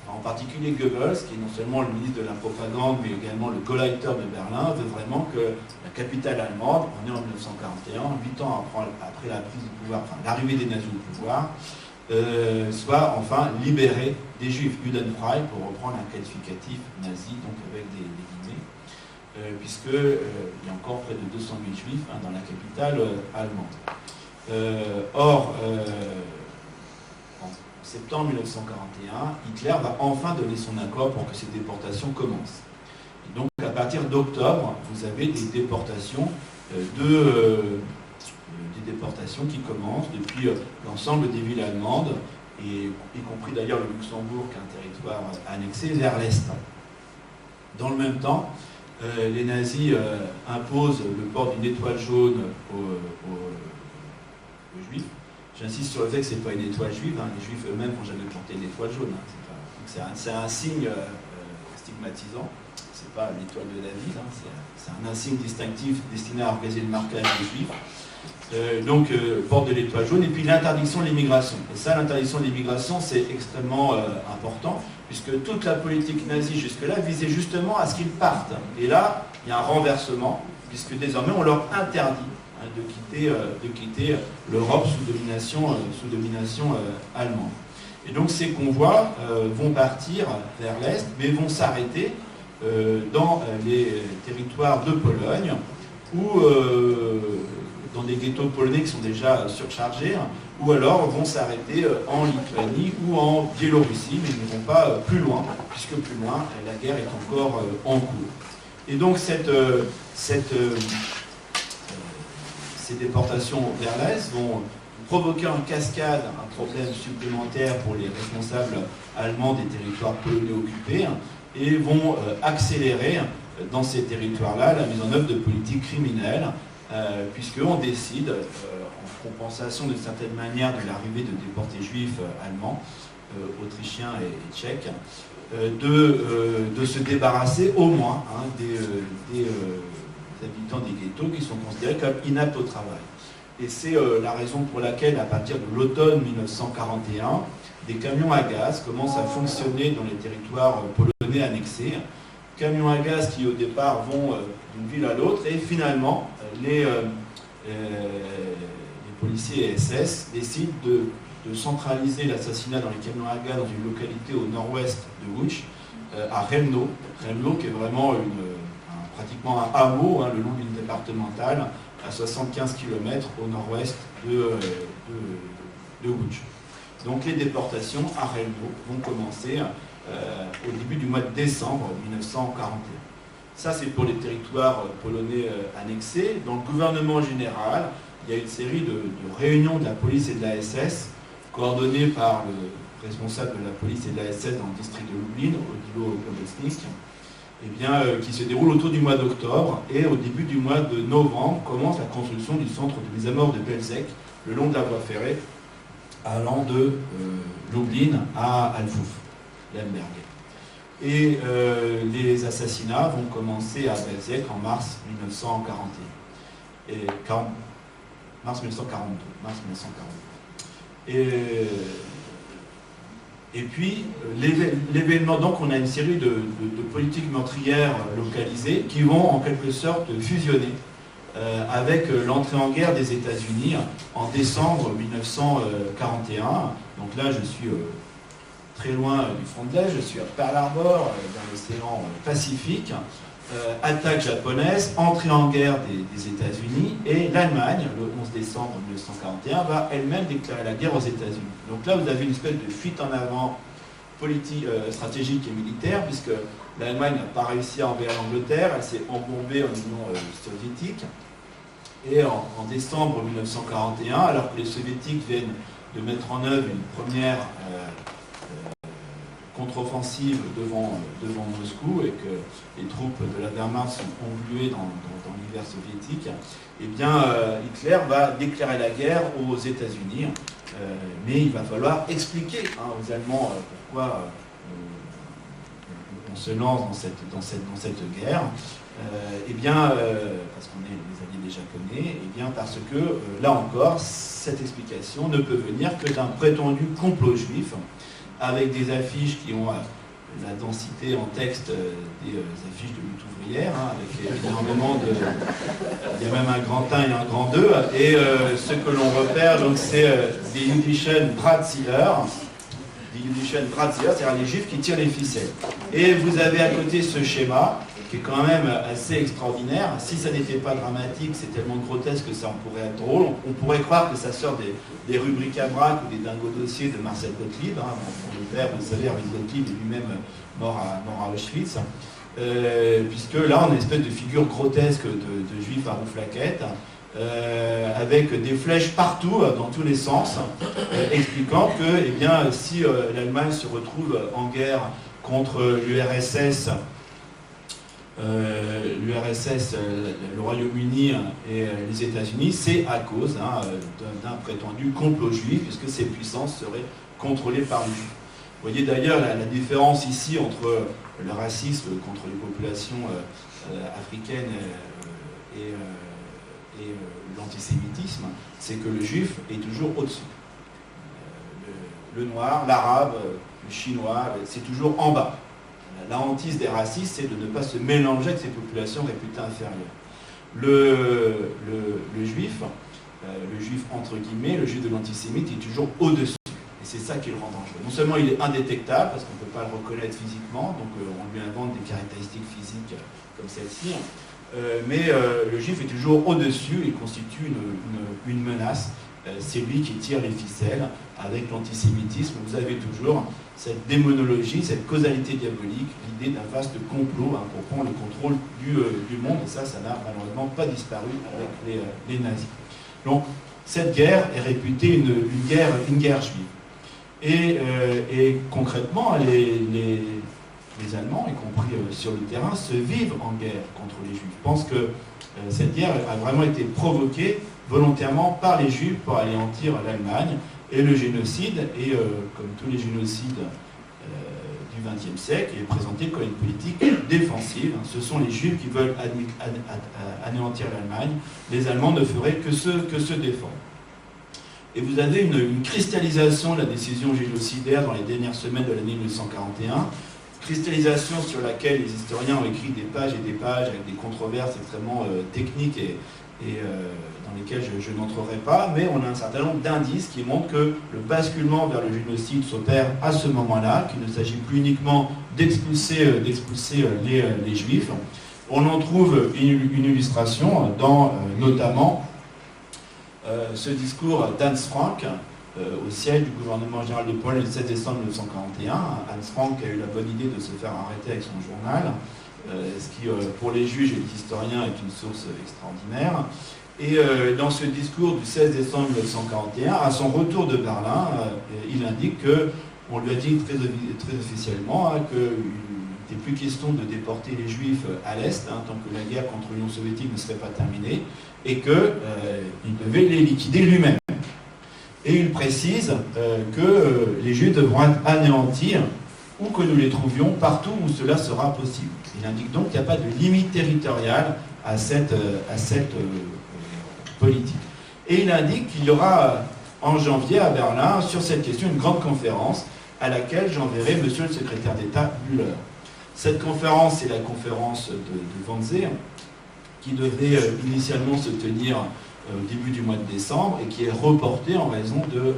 en particulier Goebbels, qui est non seulement le ministre de la propagande, mais également le Gauleiter de Berlin, veut vraiment que la capitale allemande, on est en 1941, 8 ans après la prise du pouvoir, enfin l'arrivée des nazis au pouvoir, soit enfin libérée des juifs, Judenfrei, pour reprendre un qualificatif nazi, donc avec des guillemets, puisqu'il y a encore près de 200 000 juifs dans la capitale allemande. Or, en septembre 1941, Hitler va enfin donner son accord pour que ces déportations commencent. Et donc, à partir d'octobre, vous avez des déportations des déportations qui commencent depuis l'ensemble des villes allemandes, et y compris d'ailleurs le Luxembourg, qui est un territoire annexé, vers l'Est. Dans le même temps, les nazis imposent le port d'une étoile jaune aux juifs. J'insiste sur le fait que ce n'est pas une étoile juive, les juifs eux-mêmes n'ont jamais porté une étoile jaune. C'est un signe stigmatisant, c'est pas l'étoile de David, c'est un insigne distinctif destiné à organiser le marquage des juifs. Donc, porte de l'étoile jaune, et puis l'interdiction de l'immigration. Et ça, l'interdiction de l'immigration, c'est extrêmement important, puisque toute la politique nazie jusque-là visait justement à ce qu'ils partent. Et là, il y a un renversement, puisque désormais, on leur interdit de quitter l'Europe sous domination allemande. Et donc ces convois vont partir vers l'Est, mais vont s'arrêter dans les territoires de Pologne, ou dans des ghettos polonais qui sont déjà surchargés, ou alors vont s'arrêter en Lituanie ou en Biélorussie, mais ils ne vont pas plus loin, puisque plus loin, la guerre est encore en cours. Et donc ces déportations vers l'Est vont provoquer en cascade un problème supplémentaire pour les responsables allemands des territoires polonais occupés, et vont accélérer dans ces territoires-là la mise en œuvre de politiques criminelles, puisqu'on décide, en compensation d'une certaine manière de l'arrivée de déportés juifs allemands, autrichiens et tchèques, de se débarrasser au moins des habitants des ghettos qui sont considérés comme inaptes au travail. Et c'est la raison pour laquelle, à partir de l'automne 1941, des camions à gaz commencent à fonctionner dans les territoires polonais annexés. Camions à gaz qui, au départ, vont d'une ville à l'autre, et finalement, les policiers et SS décident de centraliser l'assassinat dans les camions à gaz dans une localité au nord-ouest de Łódź, à Remno. Remno, qui est vraiment pratiquement un hameau, le long d'une départementale, à 75 km au nord-ouest de Łódź. Donc les déportations à Remno vont commencer au début du mois de décembre 1941. Ça, c'est pour les territoires polonais annexés. Dans le gouvernement général, il y a une série de réunions de la police et de la SS, coordonnées par le responsable de la police et de la SS dans le district de Lublin, Odilo Pomocnik, qui se déroule autour du mois d'octobre, et au début du mois de novembre commence la construction du centre de mise à mort de Belzec, le long de la voie ferrée, allant de Lublin à Alfów, Lemberg. Et les assassinats vont commencer à Belzec en mars 1941. Mars 1942. Et puis, l'événement, donc on a une série de politiques meurtrières localisées qui vont en quelque sorte fusionner avec l'entrée en guerre des États-Unis en décembre 1941. Donc là, je suis très loin du front de l'Est, je suis à Pearl Harbor, dans l'océan Pacifique. Attaque japonaise, entrée en guerre des États-Unis, et l'Allemagne, le 11 décembre 1941, va elle-même déclarer la guerre aux États-Unis. Donc là, vous avez une espèce de fuite en avant politique, stratégique et militaire, puisque l'Allemagne n'a pas réussi à envahir l'Angleterre, elle s'est embourbée en Union soviétique. Et en décembre 1941, alors que les soviétiques viennent de mettre en œuvre une première contre-offensive devant Moscou, et que les troupes de la Wehrmacht sont engluées dans l'hiver soviétique, Hitler va déclarer la guerre aux États-Unis, mais il va falloir expliquer aux Allemands pourquoi on se lance dans cette guerre, eh bien, parce qu'on est les alliés des Japonais, eh bien, parce que, là encore, cette explication ne peut venir que d'un prétendu complot juif, avec des affiches qui ont la densité en texte des affiches de lutte ouvrière, avec énormément de... Il y a même un grand 1 et un grand 2, et ce que l'on repère, donc, c'est des Jüdischen Drahtzieher, c'est-à-dire les juifs qui tirent les ficelles. Et vous avez à côté ce schéma, qui est quand même assez extraordinaire. Si ça n'était pas dramatique, c'est tellement grotesque que ça en pourrait être drôle. On pourrait croire que ça sort des rubriques à braque ou des dingos dossiers de Marcel Gottlieb. Mon père, vous savez, Arvid Gottlieb est lui-même mort à Auschwitz. Puisque là, on a une espèce de figure grotesque de juifs à rouflaquettes, avec des flèches partout, dans tous les sens, expliquant que, eh bien, si l'Allemagne se retrouve en guerre contre l'URSS, le Royaume-Uni et les États-Unis, c'est à cause d'un prétendu complot juif, puisque ces puissances seraient contrôlées par les juifs. Vous voyez d'ailleurs la différence ici entre le racisme contre les populations africaines et l'antisémitisme, c'est que le juif est toujours au-dessus. Le noir, l'arabe, le chinois, c'est toujours en bas. La hantise des racistes, c'est de ne pas se mélanger avec ces populations réputées inférieures. Le juif entre guillemets, le juif de l'antisémite, est toujours au-dessus. Et c'est ça qui le rend dangereux. Non seulement il est indétectable, parce qu'on ne peut pas le reconnaître physiquement, donc on lui invente des caractéristiques physiques comme celle-ci, mais le juif est toujours au-dessus et constitue une menace. C'est lui qui tire les ficelles avec l'antisémitisme. Vous avez toujours cette démonologie, cette causalité diabolique, l'idée d'un vaste complot pour prendre le contrôle du monde, et ça n'a malheureusement pas disparu avec les nazis. Donc cette guerre est réputée une guerre juive. Et concrètement, les Allemands, y compris sur le terrain, se vivent en guerre contre les Juifs. Je pense que cette guerre a vraiment été provoquée volontairement par les Juifs pour anéantir l'Allemagne. Et le génocide, comme tous les génocides du XXe siècle, est présenté comme une politique défensive. Ce sont les Juifs qui veulent anéantir l'Allemagne. Les Allemands ne feraient que se défendre. Et vous avez une cristallisation de la décision génocidaire dans les dernières semaines de l'année 1941, cristallisation sur laquelle les historiens ont écrit des pages et des pages avec des controverses extrêmement techniques et dans lesquelles je n'entrerai pas, mais on a un certain nombre d'indices qui montrent que le basculement vers le génocide s'opère à ce moment-là, qu'il ne s'agit plus uniquement d'expulser les Juifs. On en trouve une illustration dans notamment ce discours d'Hans Frank au siège du gouvernement général de Pologne le 7 décembre 1941. Hans Frank a eu la bonne idée de se faire arrêter avec son journal, ce qui, pour les juges et les historiens, est une source extraordinaire. Et dans ce discours du 16 décembre 1941, à son retour de Berlin, il indique qu'on lui a dit très officiellement qu'il n'était plus question de déporter les Juifs à l'Est, tant que la guerre contre l'Union soviétique ne serait pas terminée, et qu'il devait les liquider lui-même. Et il précise que les Juifs devront être anéantis où que nous les trouvions, partout où cela sera possible. Il indique donc qu'il n'y a pas de limite territoriale à cette politique. Et il indique qu'il y aura en janvier à Berlin, sur cette question, une grande conférence à laquelle j'enverrai monsieur le secrétaire d'État Müller. Cette conférence, c'est la conférence de Wannsee, qui devait initialement se tenir au début du mois de décembre et qui est reportée en raison de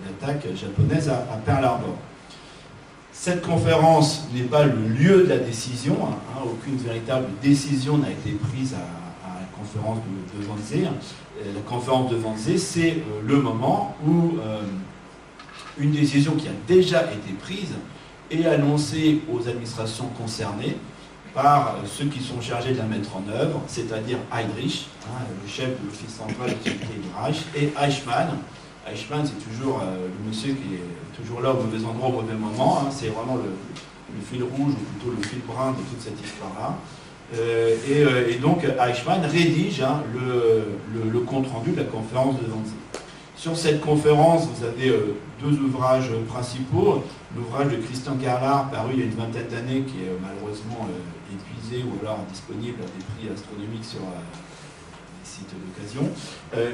l'attaque japonaise à Pearl Harbor. Cette conférence n'est pas le lieu de la décision, aucune véritable décision n'a été prise à la conférence de Wannsee. La conférence de Wannsee, c'est le moment où une décision qui a déjà été prise est annoncée aux administrations concernées par ceux qui sont chargés de la mettre en œuvre, c'est-à-dire Heydrich, le chef de l'Office central de sécurité du Reich, et Eichmann. Eichmann, c'est toujours le monsieur qui est toujours là au mauvais endroit au mauvais moment, c'est vraiment le fil rouge, ou plutôt le fil brun de toute cette histoire-là. Et donc Eichmann rédige le compte-rendu de la conférence de Wannsee. Sur cette conférence, vous avez deux ouvrages principaux. L'ouvrage de Christian Gerlach, paru il y a une vingtaine d'années, qui est malheureusement épuisé ou alors disponible à des prix astronomiques sur des sites d'occasion.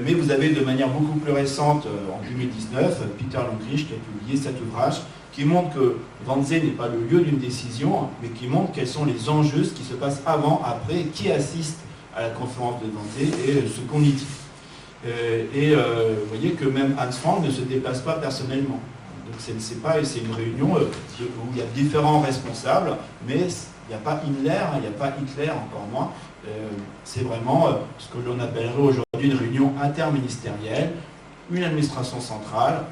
Mais vous avez de manière beaucoup plus récente, en 2019, Peter Longrich qui a publié cet ouvrage qui montre que Wannsee n'est pas le lieu d'une décision, mais qui montre quels sont les enjeux, ce qui se passe avant, après, qui assiste à la conférence de Wannsee et ce qu'on y dit. Vous voyez que même Hans Frank ne se déplace pas personnellement. Donc c'est une réunion où il y a différents responsables, mais il n'y a pas Himmler, il n'y a pas Hitler, encore moins. C'est vraiment ce que l'on appellerait aujourd'hui une réunion interministérielle. Une administration centrale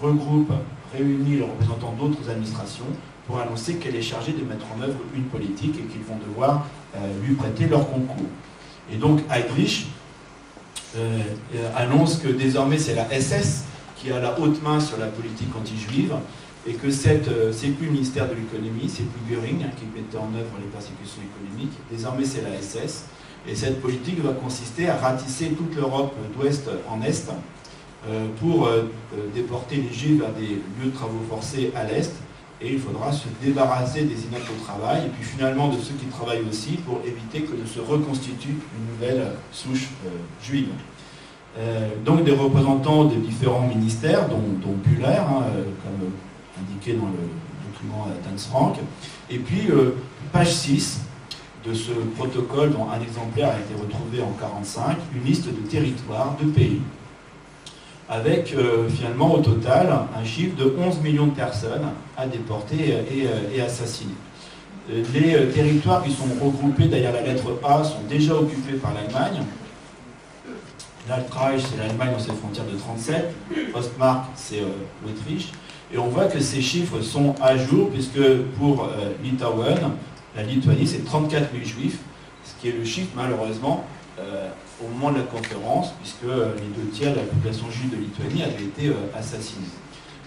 réunit les représentants d'autres administrations pour annoncer qu'elle est chargée de mettre en œuvre une politique et qu'ils vont devoir lui prêter leur concours. Et donc Heydrich annonce que désormais c'est la SS qui a la haute main sur la politique anti-juive et que c'est plus le ministère de l'économie, c'est plus Göring qui mettait en œuvre les persécutions économiques, désormais c'est la SS et cette politique va consister à ratisser toute l'Europe d'ouest en est pour déporter les juifs vers des lieux de travaux forcés à l'est et il faudra se débarrasser des inaptes au travail et puis finalement de ceux qui travaillent aussi pour éviter que ne se reconstitue une nouvelle souche juive. Donc des représentants de différents ministères, dont Bühler, comme indiqué dans le document d'Hans Frank, et puis page 6 de ce protocole dont un exemplaire a été retrouvé en 1945, une liste de territoires, de pays, avec finalement au total un chiffre de 11 millions de personnes à déporter et assassiner. Les territoires qui sont regroupés derrière la lettre A sont déjà occupés par l'Allemagne. L'Altreich, c'est l'Allemagne dans ses frontières de 1937. Ostmark, c'est l'Autriche. Et on voit que ces chiffres sont à jour, puisque pour Litauen, la Lituanie, c'est 34 000 juifs, ce qui est le chiffre, malheureusement, au moment de la conférence, puisque les 2 tiers de la population juive de Lituanie avaient été assassinés.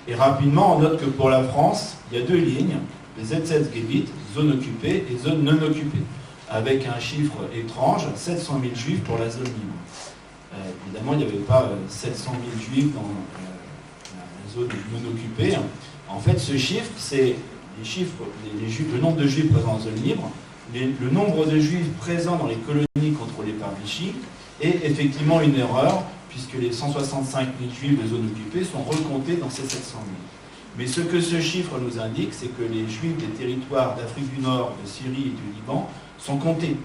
Et rapidement, on note que pour la France, il y a 2 lignes, les ZZ-Gebiet, zone occupée et zone non occupée, avec un chiffre étrange, 700 000 juifs pour la zone libre. Évidemment, il n'y avait pas 700 000 juifs dans la zone non occupée. En fait, ce chiffre, c'est les chiffres, le nombre de juifs présents en zone libre, le nombre de juifs présents dans les colonies contrôlées par Vichy, et effectivement une erreur, puisque les 165 000 juifs de zone occupée sont recomptés dans ces 700 000. Mais ce que ce chiffre nous indique, c'est que les juifs des territoires d'Afrique du Nord, de Syrie et du Liban sont comptés.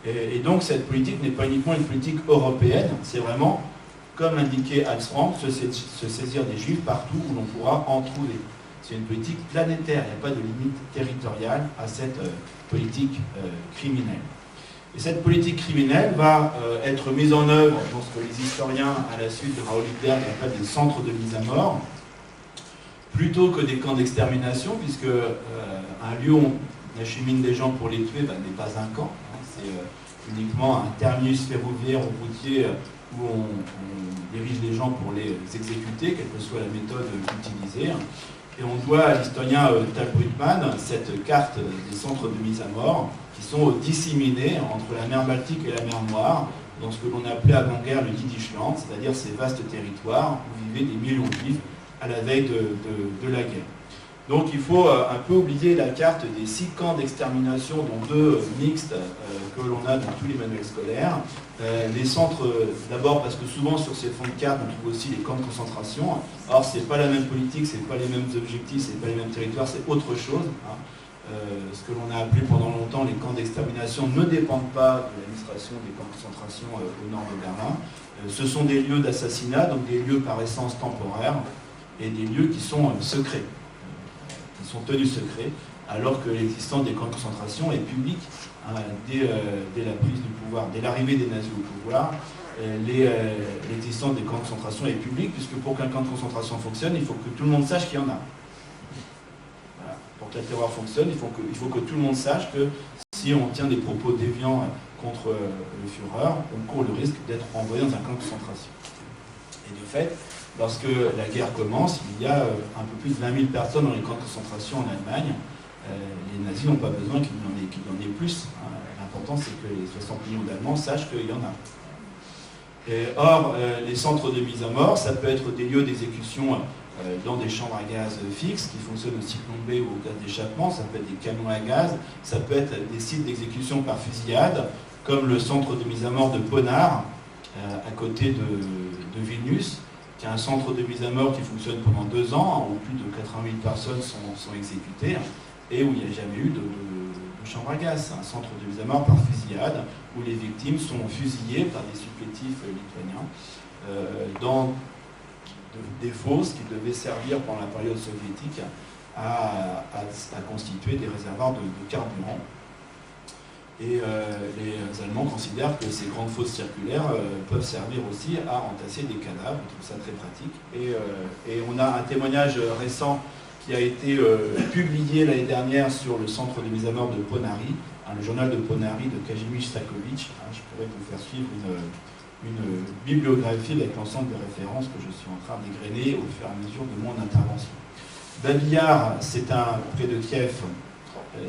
Et donc cette politique n'est pas uniquement une politique européenne, c'est vraiment, comme indiqué Hans Frank, se saisir des juifs partout où l'on pourra en trouver. C'est une politique planétaire, il n'y a pas de limite territoriale à cette politique criminelle. Et cette politique criminelle va être mise en œuvre dans ce que les historiens, à la suite de Raoul Hitler, appellent des centres de mise à mort, plutôt que des camps d'extermination, puisque un lieu où on achemine des gens pour les tuer n'est pas un camp. C'est uniquement un terminus ferroviaire ou routier où on dirige les gens pour les exécuter, quelle que soit la méthode utilisée. Et on doit à l'historien Tal Brugman cette carte des centres de mise à mort qui sont disséminés entre la mer Baltique et la mer Noire, dans ce que l'on appelait avant-guerre le Jiddischland, c'est-à-dire ces vastes territoires où vivaient des millions de juifs à la veille de la guerre. Donc il faut un peu oublier la carte des 6 camps d'extermination, dont 2 mixtes que l'on a dans tous les manuels scolaires. Les centres, d'abord parce que souvent sur ces fonds de carte, on trouve aussi les camps de concentration. Or, ce n'est pas la même politique, ce n'est pas les mêmes objectifs, ce n'est pas les mêmes territoires, c'est autre chose. Ce que l'on a appelé pendant longtemps les camps d'extermination ne dépendent pas de l'administration des camps de concentration au nord de Berlin. Ce sont des lieux d'assassinat, donc des lieux par essence temporaires, et des lieux qui sont secrets. Qui sont tenus secrets, alors que l'existence des camps de concentration est publique dès la prise du pouvoir, dès l'arrivée des nazis au pouvoir. L'existence des camps de concentration est publique, puisque pour qu'un camp de concentration fonctionne, il faut que tout le monde sache qu'il y en a. Voilà. Pour que la terreur fonctionne, il faut que tout le monde sache que si on tient des propos déviants contre le Führer, on court le risque d'être envoyé dans un camp de concentration. Et de fait, lorsque la guerre commence, il y a un peu plus de 20 000 personnes dans les camps de concentration en Allemagne. Les nazis n'ont pas besoin qu'il y en ait plus. L'important, c'est que les 60 millions d'Allemands sachent qu'il y en a. Or, les centres de mise à mort, ça peut être des lieux d'exécution dans des chambres à gaz fixes qui fonctionnent au cyclone B ou au gaz d'échappement, ça peut être des camions à gaz, ça peut être des sites d'exécution par fusillade, comme le centre de mise à mort de Ponard, à côté de Vilnius, qui est un centre de mise à mort qui fonctionne pendant 2 ans, où plus de 80 000 personnes sont exécutées, et où il n'y a jamais eu de chambre à gaz. C'est un centre de mise à mort par fusillade, où les victimes sont fusillées par des supplétifs lituaniens dans des fosses qui devaient servir pendant la période soviétique à constituer des réservoirs de carburant. Et les Allemands considèrent que ces grandes fosses circulaires peuvent servir aussi à entasser des cadavres. Ils trouvent ça très pratique. Et on a un témoignage récent qui a été publié l'année dernière sur le centre de mise à mort de Ponary, le journal de Ponary de Kazimierz Stakovic. Je pourrais vous faire suivre une bibliographie avec l'ensemble des références que je suis en train d'égrener au fur et à mesure de mon intervention. Babi Yar, c'est près de Kiev,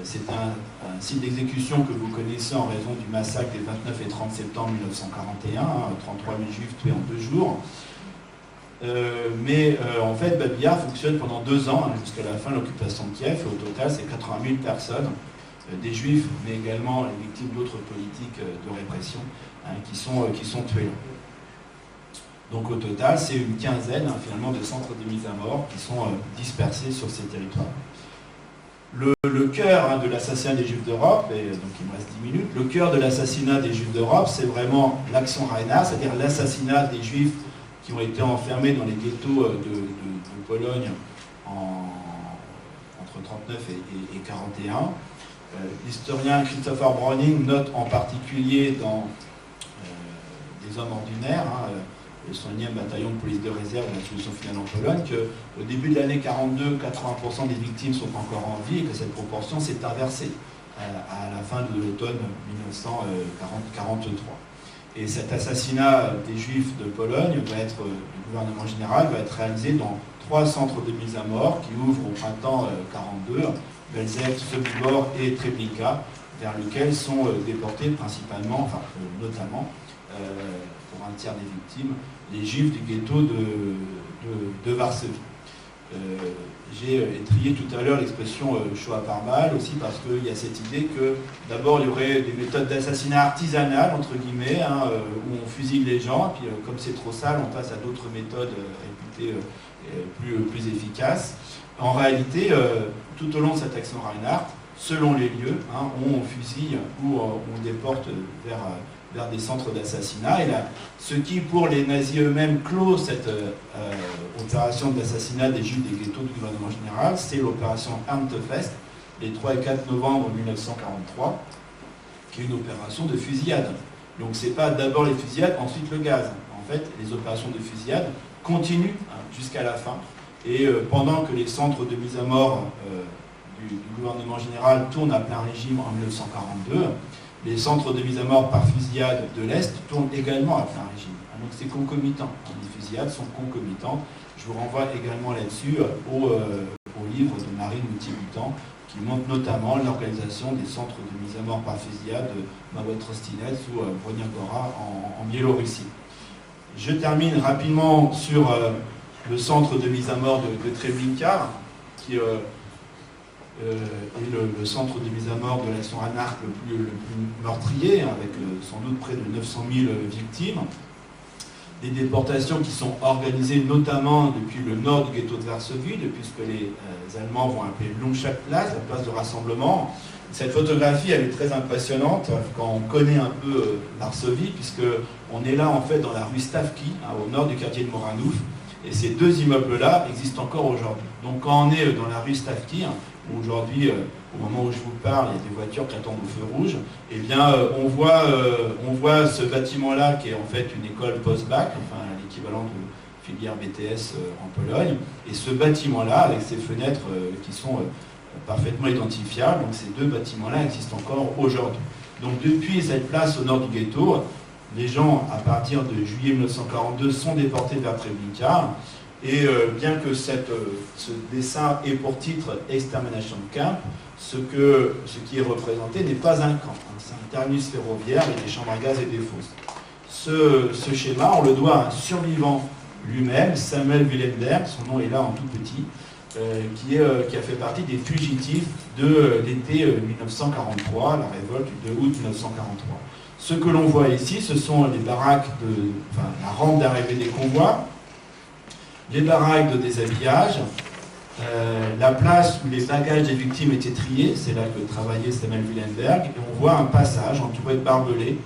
c'est un site d'exécution que vous connaissez en raison du massacre des 29 et 30 septembre 1941, 33 000 juifs tués en 2 jours. Mais en fait, Babi Yar fonctionne pendant 2 ans, jusqu'à la fin de l'occupation de Kiev, et au total, c'est 80 000 personnes, des juifs, mais également les victimes d'autres politiques de répression, qui sont tués. Donc au total, c'est une quinzaine finalement de centres de mise à mort qui sont dispersés sur ces territoires. Le cœur de l'assassinat des Juifs d'Europe, et donc il me reste 10 minutes, le cœur de l'assassinat des Juifs d'Europe, c'est vraiment l'action Reinhard, c'est-à-dire l'assassinat des Juifs qui ont été enfermés dans les ghettos de Pologne entre 1939 et 1941. L'historien Christopher Browning note en particulier dans des hommes ordinaires, le 101e bataillon de police de réserve de la solution finale en Pologne, qu'au début de l'année 42, 80% des victimes sont encore en vie et que cette proportion s'est inversée à la fin de l'automne 1943. Et cet assassinat des Juifs de Pologne va être, du gouvernement général, va être réalisé dans 3 centres de mise à mort qui ouvrent au printemps 42, Belzec, Sobibor et Treblinka, vers lesquels sont déportés principalement, notamment, pour un tiers des victimes, les Juifs du ghetto de Varsovie. J'ai étrié tout à l'heure l'expression Shoah par balle aussi parce qu'il y a cette idée que d'abord il y aurait des méthodes d'assassinat artisanales entre guillemets où on fusille les gens, puis comme c'est trop sale on passe à d'autres méthodes réputées plus efficaces. En réalité, tout au long de cette action Reinhardt, selon les lieux, on fusille ou on déporte vers des centres d'assassinat. Et là, ce qui, pour les nazis eux-mêmes, clôt cette opération d'assassinat des juifs des ghettos du gouvernement général, c'est l'opération Erntefest, les 3 et 4 novembre 1943, qui est une opération de fusillade. Donc c'est pas d'abord les fusillades, ensuite le gaz. En fait, les opérations de fusillade continuent jusqu'à la fin. Et pendant que les centres de mise à mort du gouvernement général tournent à plein régime en 1942, les centres de mise à mort par fusillade de l'Est tournent également à plein régime. Donc c'est concomitant. Les fusillades sont concomitantes. Je vous renvoie également là-dessus au livre de Marine Mouty-Butan qui montre notamment l'organisation des centres de mise à mort par fusillade de Mawet Trostinets ou Bronia Gora en Biélorussie. Je termine rapidement sur le centre de mise à mort de Treblinka, qui est le centre de mise à mort de l'action Reinhardt le plus meurtrier, avec sans doute près de 900 000 victimes. Des déportations qui sont organisées notamment depuis le nord du ghetto de Varsovie, depuis ce que les Allemands vont appeler Longschatplatz, la place de rassemblement. Cette photographie, elle est très impressionnante quand on connaît un peu Varsovie, puisqu'on est là en fait dans la rue Stavki, au nord du quartier de Moranów, et ces 2 immeubles-là existent encore aujourd'hui. Donc quand on est dans la rue Stavki, où aujourd'hui, au moment où je vous parle, il y a des voitures qui attendent au feu rouge, eh bien on voit ce bâtiment-là qui est en fait une école post-bac, enfin l'équivalent de filière BTS en Pologne, et ce bâtiment-là, avec ses fenêtres qui sont parfaitement identifiables, donc ces 2 bâtiments-là existent encore aujourd'hui. Donc depuis cette place au nord du ghetto, les gens, à partir de juillet 1942, sont déportés vers Treblinka. Et bien que ce dessin ait pour titre Extermination Camp, ce qui est représenté n'est pas un camp. C'est un terminus ferroviaire avec des chambres à gaz et des fosses. Ce schéma, on le doit à un survivant lui-même, Samuel Willenberg, son nom est là en tout petit, qui a fait partie des fugitifs de l'été 1943, la révolte du 2 août 1943. Ce que l'on voit ici, ce sont les baraques, la rampe d'arrivée des convois, les baraques de déshabillage, la place où les bagages des victimes étaient triés, c'est là que travaillait Samuel Willenberg, et on voit un passage entouré de barbelés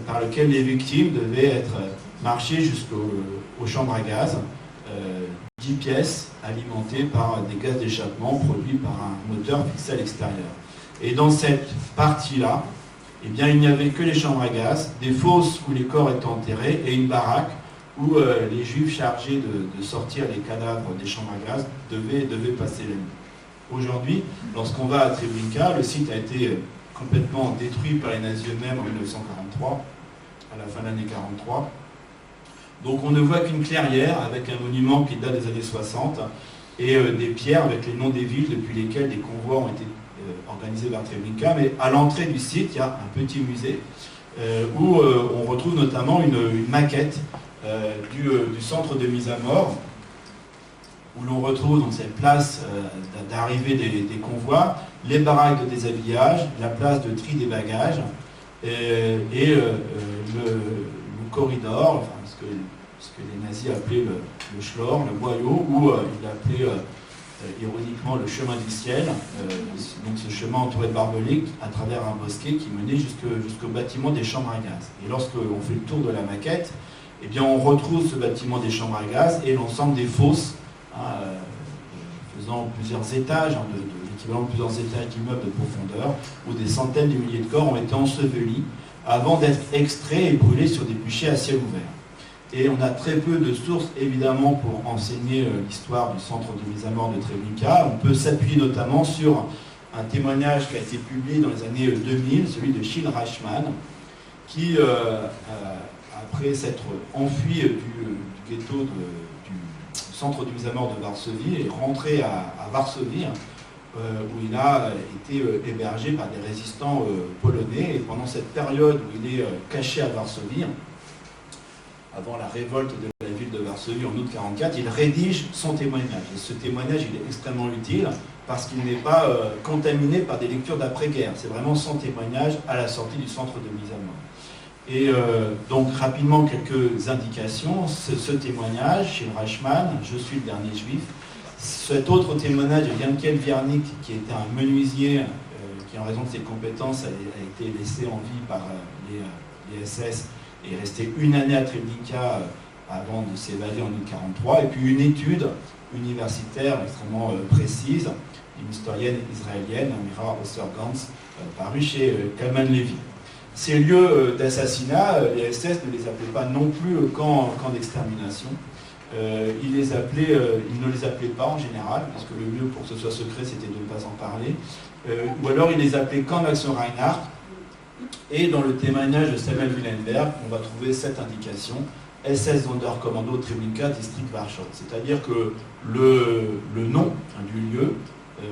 par lequel les victimes devaient être marchées jusqu'aux chambres à gaz, 10 pièces alimentées par des gaz d'échappement produits par un moteur fixé à l'extérieur. Et dans cette partie-là, eh bien, il n'y avait que les chambres à gaz, des fosses où les corps étaient enterrés et une baraque où les juifs chargés de sortir les cadavres des chambres à gaz devaient passer la nuit. Aujourd'hui, lorsqu'on va à Treblinka, le site a été complètement détruit par les nazis eux-mêmes en 1943, à la fin de l'année 1943. Donc on ne voit qu'une clairière avec un monument qui date des années 60 et des pierres avec les noms des villes depuis lesquelles des convois ont été organisés vers Treblinka. Mais à l'entrée du site, il y a un petit musée où on retrouve notamment une maquette du centre de mise à mort, où l'on retrouve donc cette place d'arrivée des convois, les baraques de déshabillage, la place de tri des bagages et le corridor, enfin, ce que les nazis appelaient le Schlor, le boyau, ou ils l'appelaient ironiquement le chemin du ciel, donc ce chemin entouré de barbelés à travers un bosquet qui menait jusqu'au bâtiment des chambres à gaz. Et lorsqu'on fait le tour de la maquette, eh bien, on retrouve ce bâtiment des chambres à gaz et l'ensemble des fosses, faisant plusieurs étages, l'équivalent de plusieurs étages d'immeubles de profondeur, où des centaines de milliers de corps ont été ensevelis avant d'être extraits et brûlés sur des bûchers à ciel ouvert. Et on a très peu de sources, évidemment, pour enseigner l'histoire du centre de mise à mort de Treblinka. On peut s'appuyer notamment sur un témoignage qui a été publié dans les années 2000, celui de Gilles Reichmann, qui, après s'être enfui du ghetto du centre de mise à mort de Varsovie, est rentré à Varsovie, où il a été hébergé par des résistants polonais. Et pendant cette période où il est caché à Varsovie, avant la révolte de la ville de Varsovie en août 1944, il rédige son témoignage. Et ce témoignage, il est extrêmement utile parce qu'il n'est pas contaminé par des lectures d'après-guerre. C'est vraiment son témoignage à la sortie du centre de mise à mort. Et donc, rapidement, quelques indications. Ce témoignage, chez Reichmann, je suis le dernier juif. Cet autre témoignage de Yankel Viernik, qui était un menuisier, qui en raison de ses compétences a été laissé en vie par les SS, et est resté une année à Treblinka avant de s'évader en août 1943, et puis une étude universitaire extrêmement précise, d'une historienne israélienne, Amira Ostergans, parue chez Kalman Levy. Ces lieux d'assassinat, les SS ne les appelaient pas non plus camp d'extermination. Ils ne les appelaient pas en général, parce que le mieux pour que ce soit secret, c'était de ne pas en parler. Ou alors ils les appelaient camp d'Action Reinhardt. Et dans le témoignage de Samuel Willenberg, on va trouver cette indication, SS Sonderkommando Treblinka District Warschau. C'est-à-dire que le nom du lieu, eh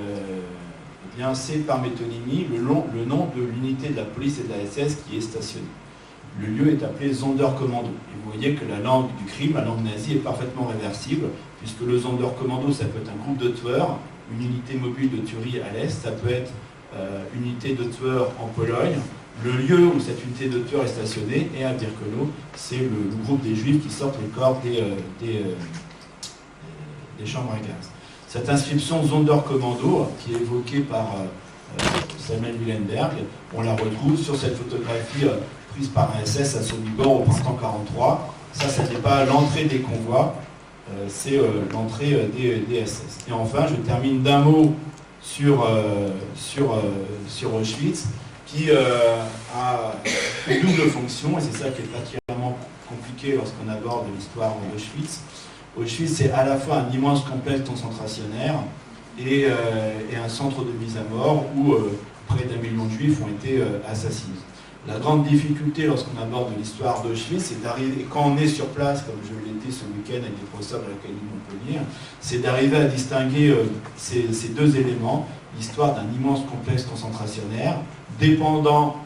bien, c'est par métonymie le nom de l'unité de la police et de la SS qui est stationnée. Le lieu est appelé Sonderkommando. Et vous voyez que la langue du crime, la langue nazie, est parfaitement réversible, puisque le Sonderkommando, ça peut être un groupe de tueurs, une unité mobile de tuerie à l'Est, ça peut être une unité de tueurs en Pologne. Le lieu où cette unité de tueurs est stationnée est à Birkenau, c'est le groupe des Juifs qui sortent les corps des chambres à gaz. Cette inscription Sonderkommando, qui est évoquée par Samuel Willenberg, on la retrouve sur cette photographie prise par un SS à Sobibor au printemps 1943. Ça, ce n'est pas l'entrée des convois, c'est l'entrée des SS. Et enfin, je termine d'un mot sur Auschwitz, qui a une double fonction, et c'est ça qui est particulièrement compliqué lorsqu'on aborde l'histoire d'Auschwitz. Auschwitz, c'est à la fois un immense complexe concentrationnaire et un centre de mise à mort où près d'1 million de juifs ont été assassinés. La grande difficulté lorsqu'on aborde l'histoire d'Auschwitz, c'est d'arriver, quand on est sur place, comme je l'étais ce week-end avec des professeurs de l'Académie de Montpellier, c'est d'arriver à distinguer ces deux éléments, l'histoire d'un immense complexe concentrationnaire, dépendant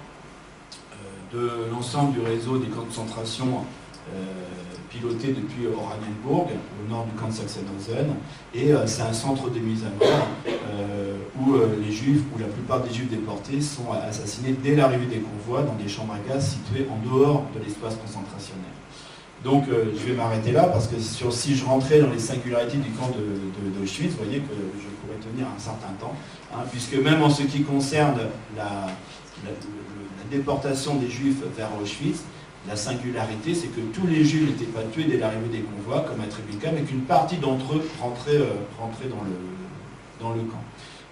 de l'ensemble du réseau des camps de concentration piloté depuis Oranienburg, au nord du camp de Sachsenhausen, et c'est un centre de mise à mort où les Juifs, ou la plupart des Juifs déportés, sont assassinés dès l'arrivée des convois dans des chambres à gaz situées en dehors de l'espace concentrationnel. Donc je vais m'arrêter là, parce que si je rentrais dans les singularités du camp d'Auschwitz, vous voyez que je pourrais tenir un certain temps, hein, puisque même en ce qui concerne la déportation des Juifs vers Auschwitz, la singularité, c'est que tous les Juifs n'étaient pas tués dès l'arrivée des convois, comme à Treblinka, mais qu'une partie d'entre eux rentrait dans le camp.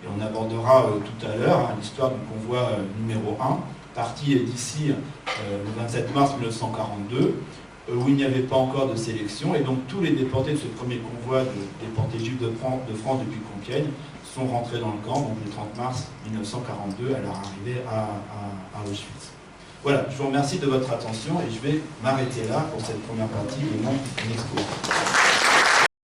Et on abordera tout à l'heure l'histoire du convoi numéro 1, parti d'ici le 27 mars 1942, où il n'y avait pas encore de sélection, et donc tous les déportés de ce premier convoi de déportés juifs de France depuis Compiègne sont rentrés dans le camp, donc le 30 mars 1942, à leur arrivée à Auschwitz. Voilà, je vous remercie de votre attention et je vais m'arrêter là pour cette première partie de mon exposé.